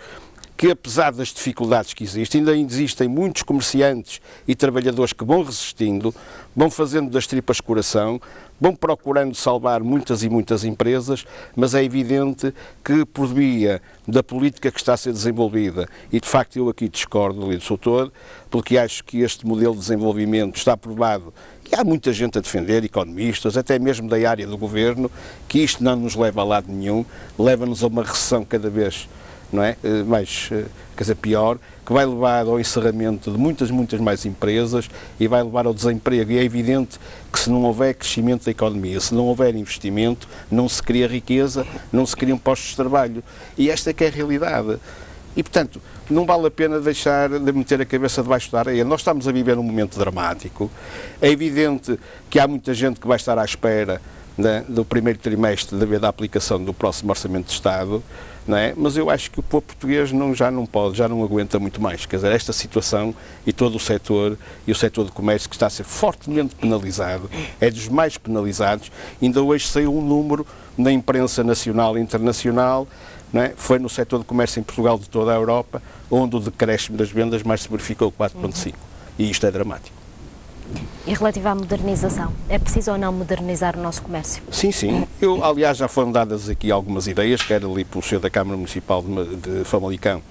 que apesar das dificuldades que existem, ainda existem muitos comerciantes e trabalhadores que vão resistindo, vão fazendo das tripas coração, vão procurando salvar muitas e muitas empresas, mas é evidente que por via da política que está a ser desenvolvida, e de facto eu aqui discordo do líder doutor, porque acho que este modelo de desenvolvimento está provado, e há muita gente a defender, economistas, até mesmo da área do governo, que isto não nos leva a lado nenhum, leva-nos a uma recessão cada vez, não é, mais, quer dizer, pior, que vai levar ao encerramento de muitas mais empresas e vai levar ao desemprego. E é evidente que se não houver crescimento da economia, se não houver investimento, não se cria riqueza, não se criam postos de trabalho. E esta é que é a realidade. E, portanto, não vale a pena deixar de meter a cabeça debaixo da areia. Nós estamos a viver um momento dramático. É evidente que há muita gente que vai estar à espera, né, do primeiro trimestre da aplicação do próximo Orçamento de Estado, não é? Mas eu acho que o povo português já não pode, já não aguenta muito mais. Quer dizer, esta situação e todo o setor, e o setor do comércio, que está a ser fortemente penalizado, é dos mais penalizados. Ainda hoje saiu um número na imprensa nacional e internacional, não é? Foi no setor do comércio em Portugal de toda a Europa, onde o decréscimo das vendas mais se verificou 4,5%. E isto é dramático. E relativo à modernização, é preciso ou não modernizar o nosso comércio? Sim, sim. Aliás, já foram dadas aqui algumas ideias, quer ali pelo Sr. da Câmara Municipal de Famalicão,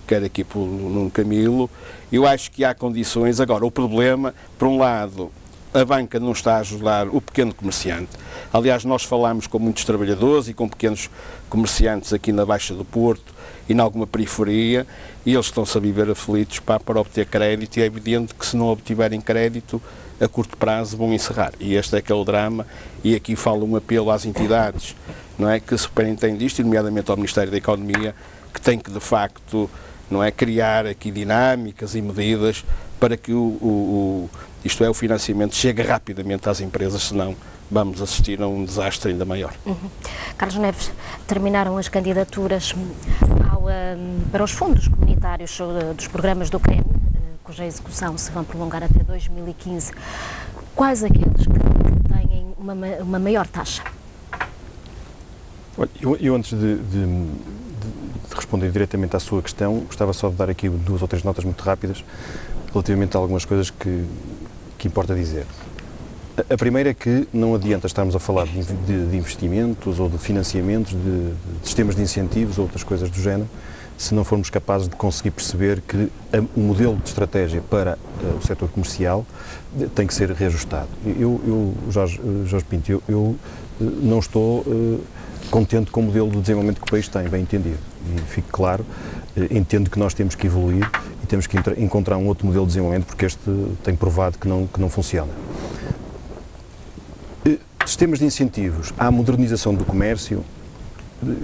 quer aqui pelo Nuno Camilo. Eu acho que há condições. Agora, o problema, por um lado, a banca não está a ajudar o pequeno comerciante. Aliás, nós falámos com muitos trabalhadores e com pequenos comerciantes aqui na Baixa do Porto e em alguma periferia, e eles estão-se a viver aflitos para obter crédito, e é evidente que se não obtiverem crédito, a curto prazo vão encerrar. E este é que é o drama, e aqui falo um apelo às entidades, não é, que superintendem isto, nomeadamente ao Ministério da Economia, que tem que de facto, não é, criar aqui dinâmicas e medidas para que o financiamento chegue rapidamente às empresas, senão vamos assistir a um desastre ainda maior. Carlos Neves, terminaram as candidaturas para os fundos comunitários dos programas do CREN, cuja execução se vão prolongar até 2015. Quais aqueles que têm uma maior taxa? Eu antes de responder diretamente à sua questão, gostava só de dar aqui 2 ou 3 notas muito rápidas relativamente a algumas coisas que importa dizer. A primeira é que não adianta estarmos a falar de investimentos ou de financiamentos, de sistemas de incentivos ou outras coisas do género, se não formos capazes de conseguir perceber que o modelo de estratégia para o setor comercial tem que ser reajustado. Jorge Pinto, eu não estou contente com o modelo de desenvolvimento que o país tem, bem entendido. E fique claro, entendo que nós temos que evoluir e e temos que encontrar um outro modelo de desenvolvimento, porque este tem provado que não funciona. Sistemas de incentivos à modernização do comércio,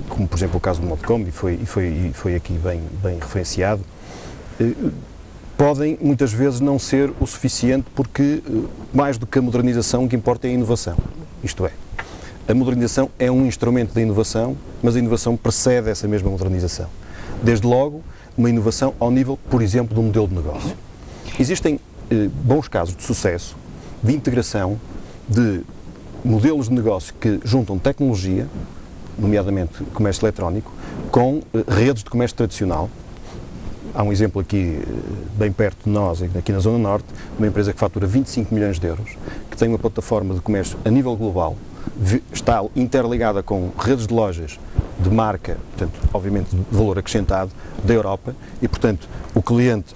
como por exemplo o caso do Modcom, e foi aqui bem referenciado, podem muitas vezes não ser o suficiente, porque mais do que a modernização, o que importa é a inovação. Isto é, a modernização é um instrumento da inovação, mas a inovação precede essa mesma modernização. Desde logo, uma inovação ao nível, por exemplo, do modelo de negócio. Existem bons casos de sucesso, de integração de modelos de negócio que juntam tecnologia, nomeadamente comércio eletrónico, com redes de comércio tradicional. Há um exemplo aqui, bem perto de nós, aqui na Zona Norte, uma empresa que fatura 25 milhões de euros, que tem uma plataforma de comércio a nível global, está interligada com redes de lojas de marca, portanto, obviamente de valor acrescentado, da Europa, e, portanto, o cliente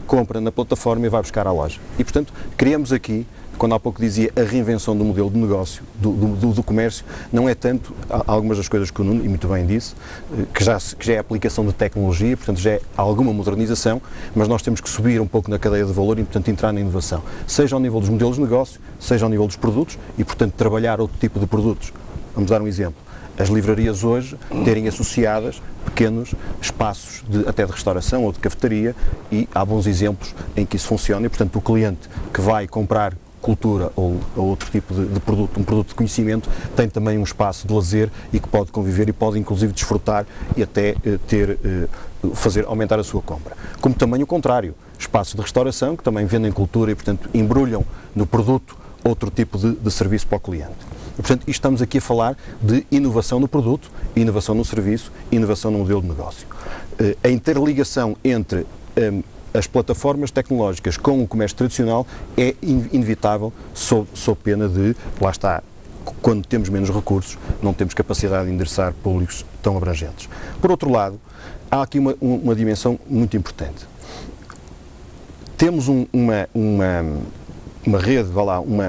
compra na plataforma e vai buscar à loja. E, portanto, criamos aqui, quando há pouco dizia a reinvenção do modelo de negócio, do comércio, não é tanto algumas das coisas que o Nuno, e muito bem disse, que já é a aplicação de tecnologia, portanto já é alguma modernização, mas nós temos que subir um pouco na cadeia de valor e, portanto, entrar na inovação, seja ao nível dos modelos de negócio, seja ao nível dos produtos e, portanto, trabalhar outro tipo de produtos. Vamos dar um exemplo. As livrarias hoje terem associadas pequenos espaços até de restauração ou de cafetaria, e há bons exemplos em que isso funciona e, portanto, o cliente que vai comprar cultura ou outro tipo de produto, um produto de conhecimento, tem também um espaço de lazer e que pode conviver e pode inclusive desfrutar e até aumentar a sua compra. Como também o contrário, espaços de restauração que também vendem cultura e, portanto, embrulham no produto outro tipo de serviço para o cliente. E, portanto, estamos aqui a falar de inovação no produto, inovação no serviço, inovação no modelo de negócio. A interligação entre as plataformas tecnológicas com o comércio tradicional é inevitável, sob pena de, lá está, quando temos menos recursos, não temos capacidade de endereçar públicos tão abrangentes. Por outro lado, há aqui uma dimensão muito importante. Temos uma rede,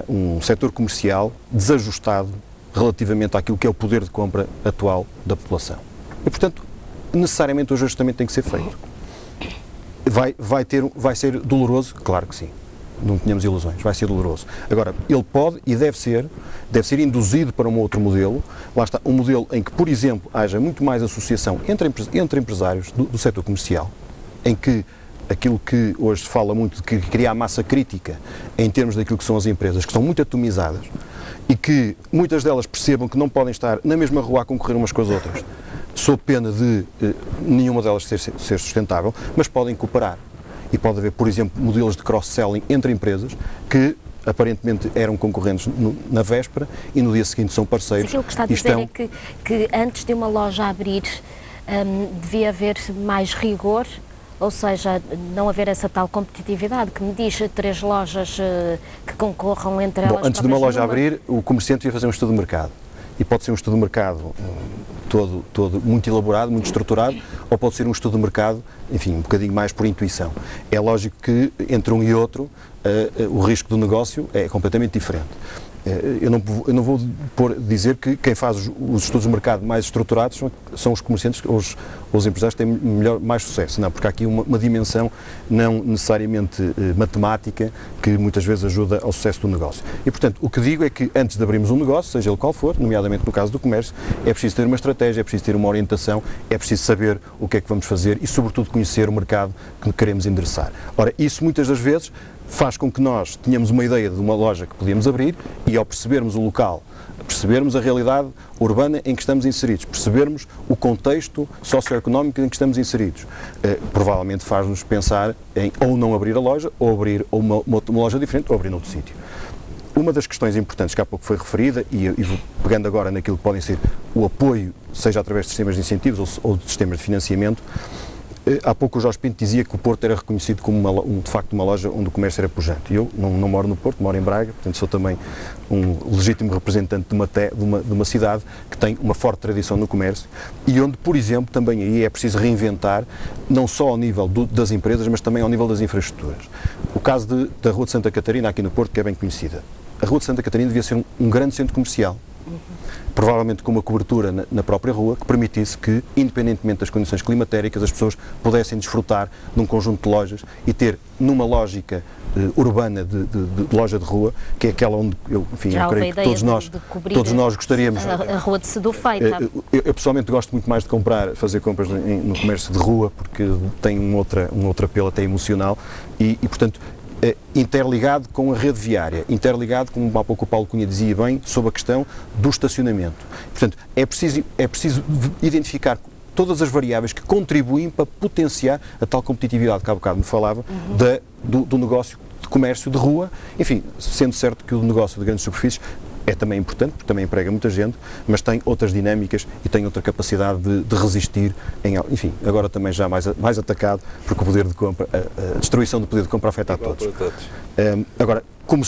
um setor comercial desajustado relativamente àquilo que é o poder de compra atual da população. E, portanto, necessariamente o ajustamento tem que ser feito. Vai ser doloroso? Claro que sim. Não tenhamos ilusões, vai ser doloroso. Agora, ele pode e deve ser induzido para um outro modelo, lá está, um modelo em que, por exemplo, haja muito mais associação entre empresários do setor comercial, em que aquilo que hoje se fala muito de que criar massa crítica em termos daquilo que são as empresas, que são muito atomizadas e que muitas delas percebam que não podem estar na mesma rua a concorrer umas com as outras, sob pena de nenhuma delas ser sustentável, mas podem cooperar. E pode haver, por exemplo, modelos de cross-selling entre empresas que aparentemente eram concorrentes na véspera e no dia seguinte são parceiros. Mas aquilo que está a dizer é que antes de uma loja abrir devia haver mais rigor, ou seja, não haver essa tal competitividade que me diz 3 lojas que concorram entre elas. Bom, antes de uma loja abrir, o comerciante ia fazer um estudo de mercado. E pode ser um estudo de mercado todo muito elaborado, muito estruturado, ou pode ser um estudo de mercado, enfim, um bocadinho mais por intuição. É lógico que entre um e outro o risco do negócio é completamente diferente. Eu não vou dizer que quem faz os estudos de mercado mais estruturados são os comerciantes, os empresários que têm mais sucesso, não, porque há aqui uma dimensão não necessariamente matemática que muitas vezes ajuda ao sucesso do negócio. E, portanto, o que digo é que antes de abrirmos um negócio, seja ele qual for, nomeadamente no caso do comércio, é preciso ter uma estratégia, é preciso ter uma orientação, é preciso saber o que é que vamos fazer e, sobretudo, conhecer o mercado que queremos endereçar. Ora, isso muitas das vezes faz com que nós tenhamos uma ideia de uma loja que podíamos abrir e, ao percebermos o local, percebermos a realidade urbana em que estamos inseridos, percebermos o contexto socioeconómico em que estamos inseridos, provavelmente faz-nos pensar em ou não abrir a loja, ou abrir uma loja diferente, ou abrir noutro sítio. Uma das questões importantes que há pouco foi referida, e vou pegando agora naquilo que podem ser o apoio, seja através de sistemas de incentivos ou de sistemas de financiamento. Há pouco o Jorge Pinto dizia que o Porto era reconhecido como de facto uma loja onde o comércio era pujante. Eu não moro no Porto, moro em Braga, portanto sou também um legítimo representante de uma cidade que tem uma forte tradição no comércio e onde, por exemplo, também aí é preciso reinventar, não só ao nível das empresas, mas também ao nível das infraestruturas. O caso da Rua de Santa Catarina, aqui no Porto, que é bem conhecida. A Rua de Santa Catarina devia ser um grande centro comercial. Provavelmente com uma cobertura na própria rua que permitisse que, independentemente das condições climatéricas, as pessoas pudessem desfrutar de um conjunto de lojas e ter, numa lógica urbana de loja de rua, que é aquela onde eu creio que todos nós gostaríamos. A rua de Sedufeita. Eu pessoalmente gosto muito mais de fazer compras no comércio de rua, porque tem um outro apelo até emocional e portanto, interligado com a rede viária, interligado, como há pouco o Paulo Cunha dizia bem, sobre a questão do estacionamento. Portanto, é preciso identificar todas as variáveis que contribuem para potenciar a tal competitividade que há bocado me falava, do negócio de comércio de rua, enfim, sendo certo que o negócio de grandes superfícies é também importante, porque também emprega muita gente, mas tem outras dinâmicas e tem outra capacidade de resistir, enfim, agora também já mais atacado, porque o poder de compra, a destruição do poder de compra afeta a todos. Agora, como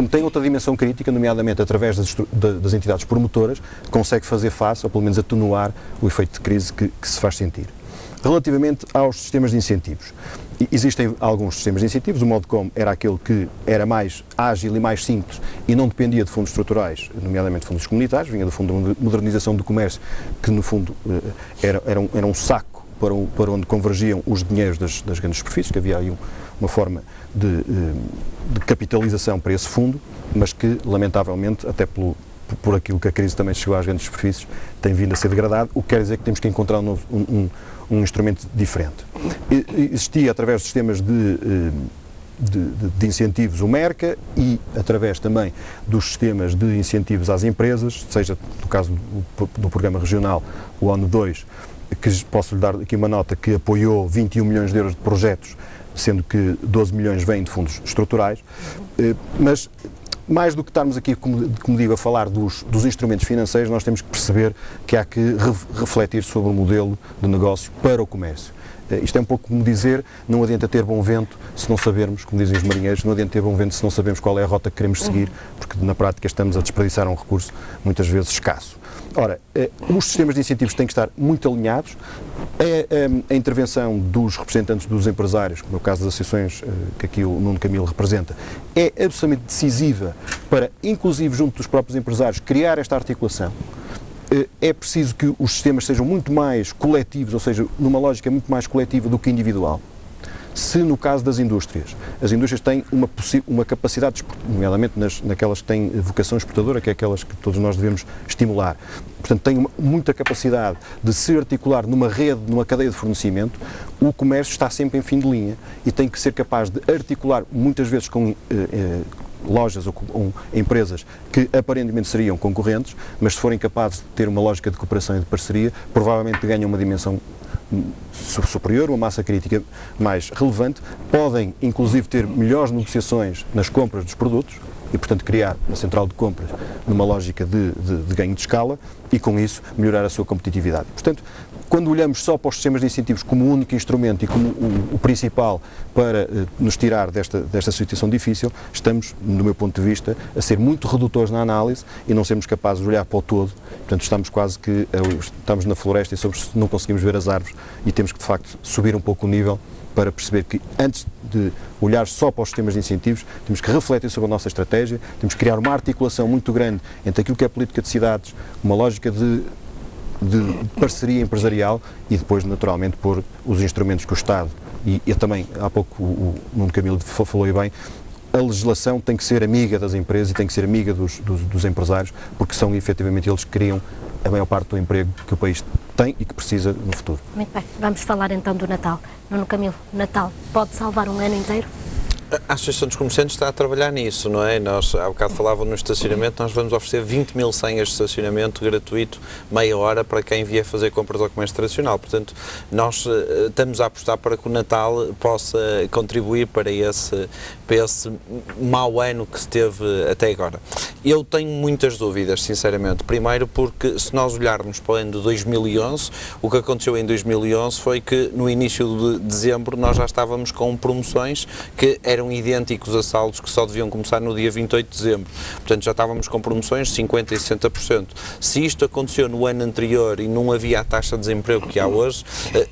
tem outra dimensão crítica, nomeadamente através das entidades promotoras, consegue fazer face, ou pelo menos atenuar, o efeito de crise que se faz sentir. Relativamente aos sistemas de incentivos, existem alguns sistemas de incentivos. O Modcom era aquele que era mais ágil e mais simples e não dependia de fundos estruturais, nomeadamente fundos comunitários, vinha do Fundo de Modernização do Comércio, que no fundo era um saco para onde convergiam os dinheiros das grandes superfícies, que havia aí uma forma de capitalização para esse fundo, mas que, lamentavelmente, até por aquilo que a crise também chegou às grandes superfícies, tem vindo a ser degradado, o que quer dizer que temos que encontrar um instrumento diferente. Existia, através de sistemas de incentivos, o MERCA, e através também dos sistemas de incentivos às empresas, seja no caso do programa regional, o ONU 2, que posso lhe dar aqui uma nota, que apoiou 21 milhões de euros de projetos, sendo que 12 milhões vêm de fundos estruturais, mas mais do que estarmos aqui, como digo, a falar dos instrumentos financeiros, nós temos que perceber que há que refletir sobre o modelo de negócio para o comércio. Isto é um pouco como dizer, não adianta ter bom vento se não sabermos, como dizem os marinheiros, não adianta ter bom vento se não sabemos qual é a rota que queremos seguir, porque na prática estamos a desperdiçar um recurso muitas vezes escasso. Ora, os sistemas de incentivos têm que estar muito alinhados, a intervenção dos representantes dos empresários, como é o caso das associações que aqui o Nuno Camilo representa, é absolutamente decisiva para, inclusive junto dos próprios empresários, criar esta articulação. É preciso que os sistemas sejam muito mais coletivos, ou seja, numa lógica muito mais coletiva do que individual. Se no caso das indústrias, as indústrias têm uma capacidade, nomeadamente naquelas que têm vocação exportadora, que é aquelas que todos nós devemos estimular, portanto têm muita capacidade de se articular numa rede, numa cadeia de fornecimento, o comércio está sempre em fim de linha e tem que ser capaz de articular muitas vezes com lojas ou com empresas que aparentemente seriam concorrentes, mas se forem capazes de ter uma lógica de cooperação e de parceria, provavelmente ganham uma dimensão superior, uma massa crítica mais relevante, podem inclusive ter melhores negociações nas compras dos produtos e, portanto, criar uma central de compras numa lógica de ganho de escala e, com isso, melhorar a sua competitividade. Portanto, quando olhamos só para os sistemas de incentivos como o único instrumento e como o principal para nos tirar desta situação difícil, estamos, no meu ponto de vista, a ser muito redutores na análise e não sermos capazes de olhar para o todo. Portanto, estamos quase que estamos na floresta e não conseguimos ver as árvores e temos que, de facto, subir um pouco o nível para perceber que, antes de olhar só para os sistemas de incentivos, temos que refletir sobre a nossa estratégia, temos que criar uma articulação muito grande entre aquilo que é a política de cidades, uma lógica de parceria empresarial e depois, naturalmente, pôr os instrumentos que o Estado, e também, há pouco o Nuno Camilo falou aí bem, a legislação tem que ser amiga das empresas e tem que ser amiga dos empresários, porque são efetivamente eles que criam a maior parte do emprego que o país tem e que precisa no futuro. Muito bem, vamos falar então do Natal. Nuno Camilo, Natal pode salvar um ano inteiro? A Associação dos Comerciantes está a trabalhar nisso, não é? Nós, há bocado falavam no estacionamento, nós vamos oferecer 20 mil senhas de estacionamento gratuito, meia hora, para quem vier fazer compras ao comércio tradicional. Portanto, nós estamos a apostar para que o Natal possa contribuir para esse mau ano que se teve até agora. Eu tenho muitas dúvidas, sinceramente. Primeiro porque, se nós olharmos para o ano de 2011, o que aconteceu em 2011 foi que, no início de dezembro, nós já estávamos com promoções que eram eram idênticos a saldos que só deviam começar no dia 28 de dezembro. Portanto, já estávamos com promoções de 50% e 60%. Se isto aconteceu no ano anterior e não havia a taxa de desemprego que há hoje,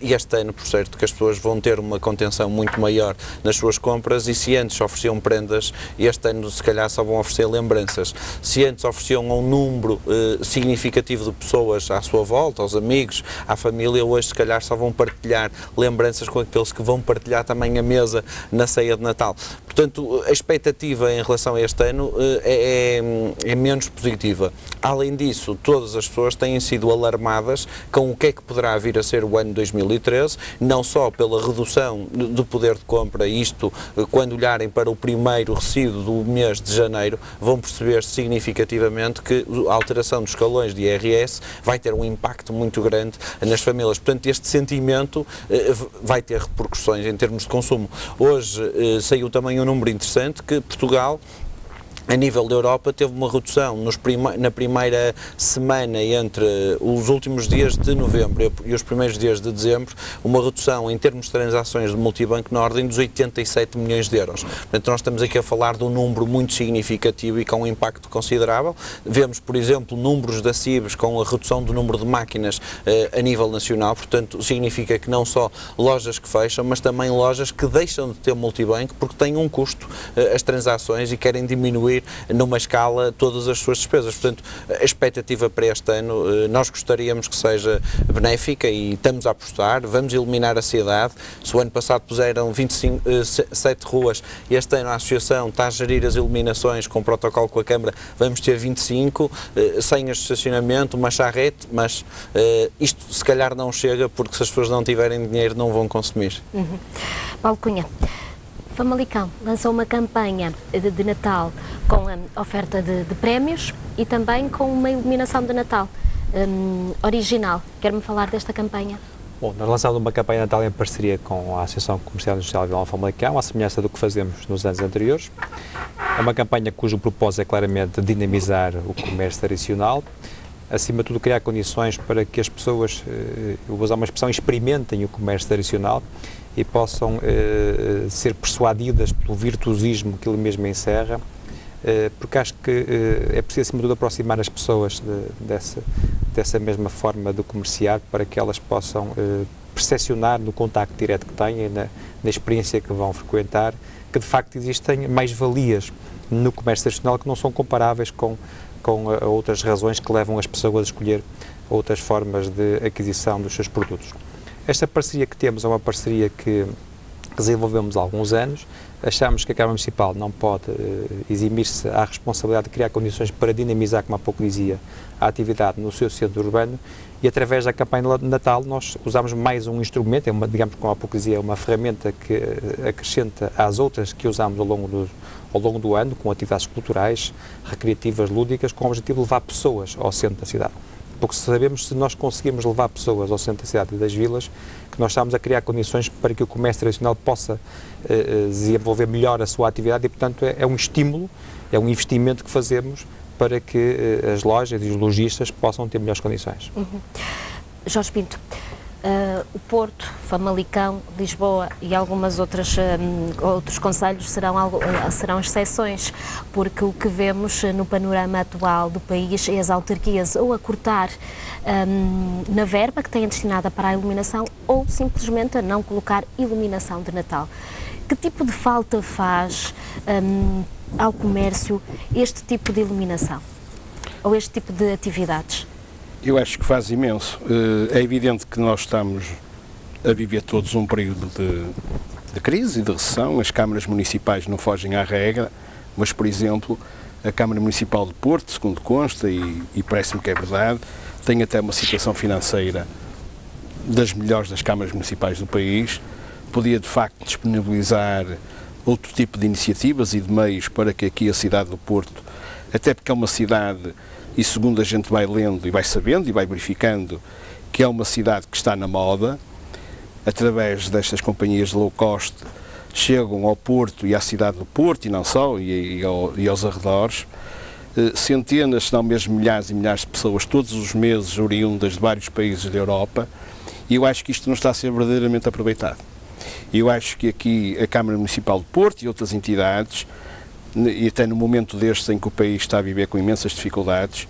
este ano, por certo, que as pessoas vão ter uma contenção muito maior nas suas compras, e se antes ofereciam prendas, este ano se calhar só vão oferecer lembranças. Se antes ofereciam a um número significativo de pessoas à sua volta, aos amigos, à família, hoje se calhar só vão partilhar lembranças com aqueles que vão partilhar também a mesa na ceia de Natal. Portanto, a expectativa em relação a este ano é menos positiva. Além disso, todas as pessoas têm sido alarmadas com o que é que poderá vir a ser o ano 2013, não só pela redução do poder de compra, isto quando olharem para o primeiro resíduo do mês de janeiro, vão perceber significativamente que a alteração dos escalões de IRS vai ter um impacto muito grande nas famílias. Portanto, este sentimento vai ter repercussões em termos de consumo. Hoje saiu também um número interessante que Portugal, a nível da Europa, teve uma redução na primeira semana entre os últimos dias de novembro e os primeiros dias de dezembro, uma redução em termos de transações de multibanco na ordem dos 87 milhões de euros. Portanto, nós estamos aqui a falar de um número muito significativo e com um impacto considerável. Vemos, por exemplo, números da CIBS com a redução do número de máquinas a nível nacional, portanto, significa que não só lojas que fecham, mas também lojas que deixam de ter multibanco porque têm um custo as transações e querem diminuir numa escala todas as suas despesas. Portanto, a expectativa para este ano, nós gostaríamos que seja benéfica e estamos a apostar, vamos eliminar a cidade. Se o ano passado puseram 7 ruas, este ano a Associação está a gerir as eliminações com protocolo com a Câmara, vamos ter 25, senhas de estacionamento, uma charrete, mas isto se calhar não chega porque se as pessoas não tiverem dinheiro não vão consumir. Paulo Cunha, Famalicão lançou uma campanha de Natal com a oferta de prémios e também com uma iluminação de Natal original. Quer-me falar desta campanha? Bom, nós lançamos uma campanha de Natal em parceria com a Associação Comercial e Industrial de Vila Nova de Famalicão, à semelhança do que fazemos nos anos anteriores. É uma campanha cujo propósito é claramente dinamizar o comércio tradicional, acima de tudo criar condições para que as pessoas, eu vou usar uma expressão, experimentem o comércio tradicional e possam ser persuadidas pelo virtuosismo que ele mesmo encerra, porque acho que é preciso, acima de tudo, aproximar as pessoas dessa mesma forma de comerciar para que elas possam percepcionar no contacto direto que têm, na experiência que vão frequentar, que de facto existem mais-valias no comércio tradicional que não são comparáveis com outras razões que levam as pessoas a escolher outras formas de aquisição dos seus produtos. Esta parceria que temos é uma parceria que desenvolvemos há alguns anos. Achamos que a Câmara Municipal não pode eximir-se à responsabilidade de criar condições para dinamizar, como há pouco dizia, a atividade no seu centro urbano, e através da campanha de Natal nós usamos mais um instrumento, digamos, como há pouco dizia, é uma ferramenta que acrescenta às outras que usamos ao longo do ano, com atividades culturais, recreativas, lúdicas, com o objetivo de levar pessoas ao centro da cidade. Porque sabemos, se nós conseguimos levar pessoas ao centro da cidade e das vilas, que nós estamos a criar condições para que o comércio tradicional possa desenvolver melhor a sua atividade e, portanto, é um estímulo, é um investimento que fazemos para que as lojas e os lojistas possam ter melhores condições. Jorge Pinto, o Porto, Famalicão, Lisboa e algumas outros concelhos serão exceções, porque o que vemos no panorama atual do país é as autarquias ou a cortar na verba que têm destinada para a iluminação ou simplesmente a não colocar iluminação de Natal. Que tipo de falta faz ao comércio este tipo de iluminação ou este tipo de atividades? Eu acho que faz imenso. É evidente que nós estamos a viver todos um período de crise e de recessão. As câmaras municipais não fogem à regra, mas, por exemplo, a Câmara Municipal de Porto, segundo consta, e parece-me que é verdade, tem até uma situação financeira das melhores das câmaras municipais do país. Podia, de facto, disponibilizar outro tipo de iniciativas e de meios para que aqui a cidade do Porto, até porque é uma cidade, e segundo a gente vai lendo e vai sabendo e vai verificando, que é uma cidade que está na moda, através destas companhias de low cost, chegam ao Porto e à cidade do Porto, e não só, e aos arredores, centenas, se não mesmo milhares e milhares de pessoas, todos os meses oriundas de vários países da Europa, e eu acho que isto não está a ser verdadeiramente aproveitado. Eu acho que aqui a Câmara Municipal de Porto e outras entidades, e até no momento destes em que o país está a viver com imensas dificuldades,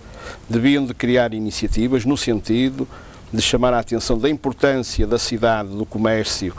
deviam de criar iniciativas no sentido de chamar a atenção da importância da cidade, do comércio,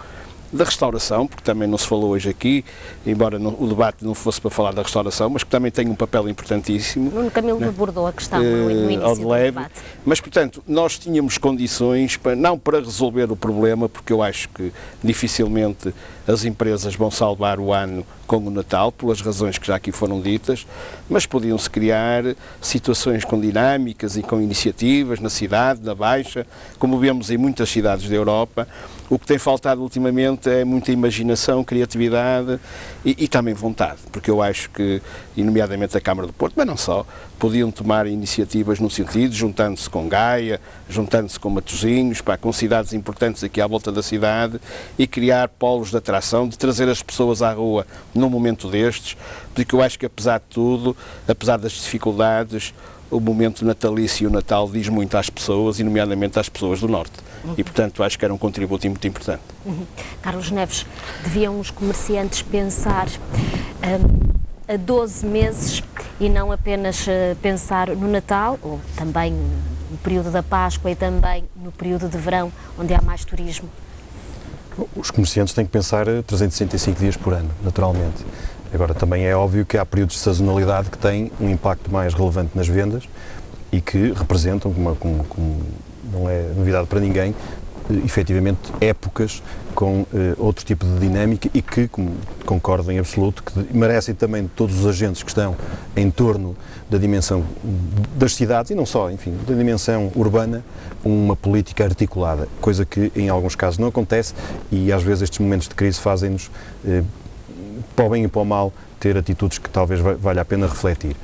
da restauração, porque também não se falou hoje aqui, embora o debate não fosse para falar da restauração, mas que também tem um papel importantíssimo. Nuno Camilo abordou a questão no início do debate. Mas, portanto, nós tínhamos condições, não para resolver o problema, porque eu acho que dificilmente as empresas vão salvar o ano com o Natal, pelas razões que já aqui foram ditas, mas podiam-se criar situações com dinâmicas e com iniciativas na cidade, na Baixa, como vemos em muitas cidades da Europa. O que tem faltado ultimamente é muita imaginação, criatividade e também vontade, porque eu acho que, e nomeadamente a Câmara do Porto, mas não só, podiam tomar iniciativas no sentido, juntando-se com Gaia, juntando-se com Matosinhos, com cidades importantes aqui à volta da cidade e criar polos de atração, de trazer as pessoas à rua num momento destes, porque eu acho que apesar de tudo, apesar das dificuldades, o momento natalício e o Natal diz muito às pessoas, e nomeadamente às pessoas do Norte. E, portanto, acho que era um contributo muito importante. Carlos Neves, deviam os comerciantes pensar a 12 meses e não apenas pensar no Natal, ou também no período da Páscoa e também no período de verão, onde há mais turismo? Os comerciantes têm que pensar 365 dias por ano, naturalmente. Agora, também é óbvio que há períodos de sazonalidade que têm um impacto mais relevante nas vendas e que representam, como não é novidade para ninguém, efetivamente épocas com outro tipo de dinâmica e que, como concordo em absoluto, que merecem também todos os agentes que estão em torno da dimensão das cidades e não só, enfim, da dimensão urbana, uma política articulada, coisa que em alguns casos não acontece e às vezes estes momentos de crise fazem-nos para o bem e para o mal, ter atitudes que talvez valha a pena refletir.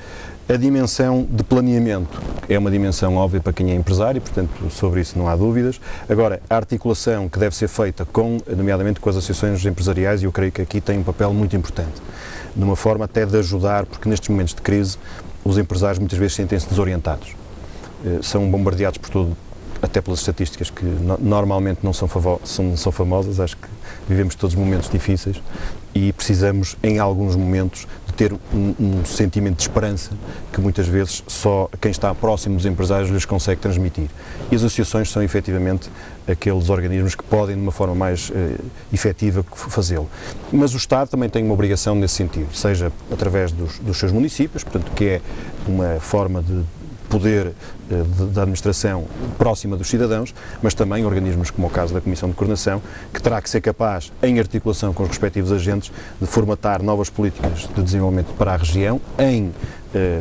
A dimensão de planeamento é uma dimensão óbvia para quem é empresário, portanto, sobre isso não há dúvidas. Agora, a articulação que deve ser feita, nomeadamente com as associações empresariais, e eu creio que aqui tem um papel muito importante, de uma forma até de ajudar, porque nestes momentos de crise, os empresários muitas vezes sentem-se desorientados. São bombardeados por tudo, até pelas estatísticas que normalmente não são famosas, acho que vivemos todos momentos difíceis e precisamos, em alguns momentos, de ter um sentimento de esperança que muitas vezes só quem está próximo dos empresários lhes consegue transmitir. E as associações são efetivamente aqueles organismos que podem, de uma forma mais efetiva, fazê-lo. Mas o Estado também tem uma obrigação nesse sentido, seja através dos seus municípios, portanto, que é uma forma de poder da administração próxima dos cidadãos, mas também organismos como o caso da Comissão de Coordenação, que terá que ser capaz, em articulação com os respectivos agentes, de formatar novas políticas de desenvolvimento para a região,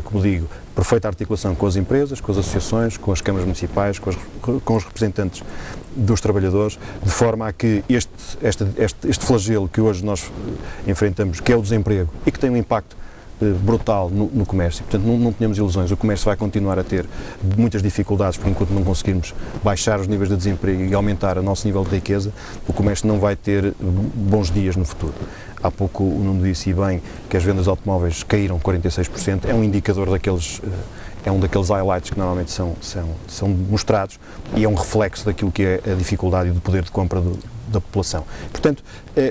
como digo, perfeita articulação com as empresas, com as associações, com as câmaras municipais, com os representantes dos trabalhadores, de forma a que este flagelo que hoje nós enfrentamos, que é o desemprego, e que tem um impacto brutal no comércio, portanto não tenhamos ilusões, o comércio vai continuar a ter muitas dificuldades porque enquanto não conseguirmos baixar os níveis de desemprego e aumentar o nosso nível de riqueza, o comércio não vai ter bons dias no futuro. Há pouco o Nuno disse bem que as vendas de automóveis caíram 46%, é um indicador daqueles, é um daqueles highlights que normalmente são mostrados e é um reflexo daquilo que é a dificuldade e do poder de compra da população. Portanto,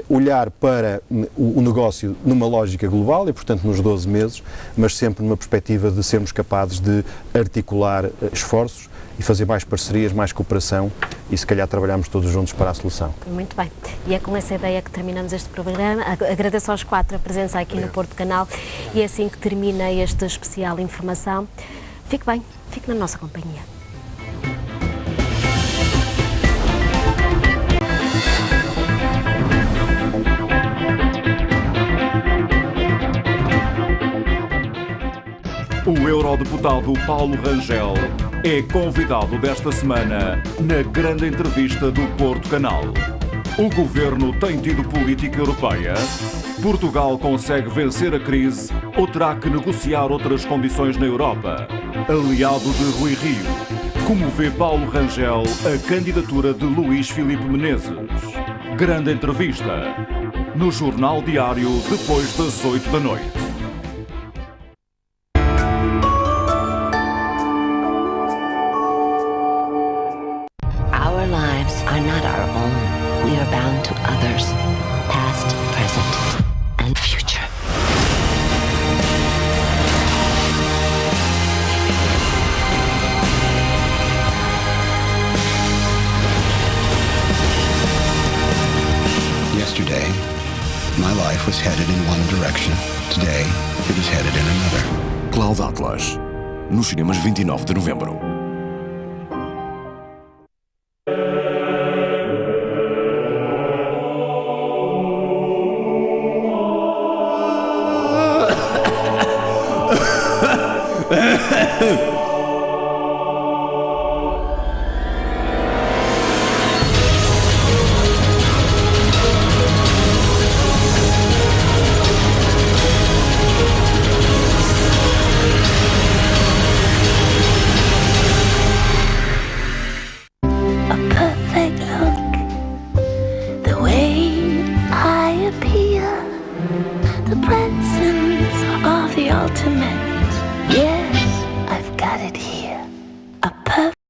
olhar para o negócio numa lógica global e, portanto, nos 12 meses, mas sempre numa perspectiva de sermos capazes de articular esforços e fazer mais parcerias, mais cooperação e, se calhar, trabalharmos todos juntos para a solução. Muito bem. E é com essa ideia que terminamos este programa. Agradeço aos 4 a presença aqui no Porto Canal e é assim que termina este especial Informação. Fique bem, fique na nossa companhia. O eurodeputado Paulo Rangel é convidado desta semana na grande entrevista do Porto Canal. O governo tem tido política europeia? Portugal consegue vencer a crise ou terá que negociar outras condições na Europa? Aliado de Rui Rio, como vê Paulo Rangel a candidatura de Luís Filipe Menezes? Grande entrevista no Jornal Diário depois das 8 da noite. Our lives are not our own. We are bound to others. life was headed in one direction. Today, it is headed in another. Cloud Atlas, nos cinemas 29 de novembro. The presence of the ultimate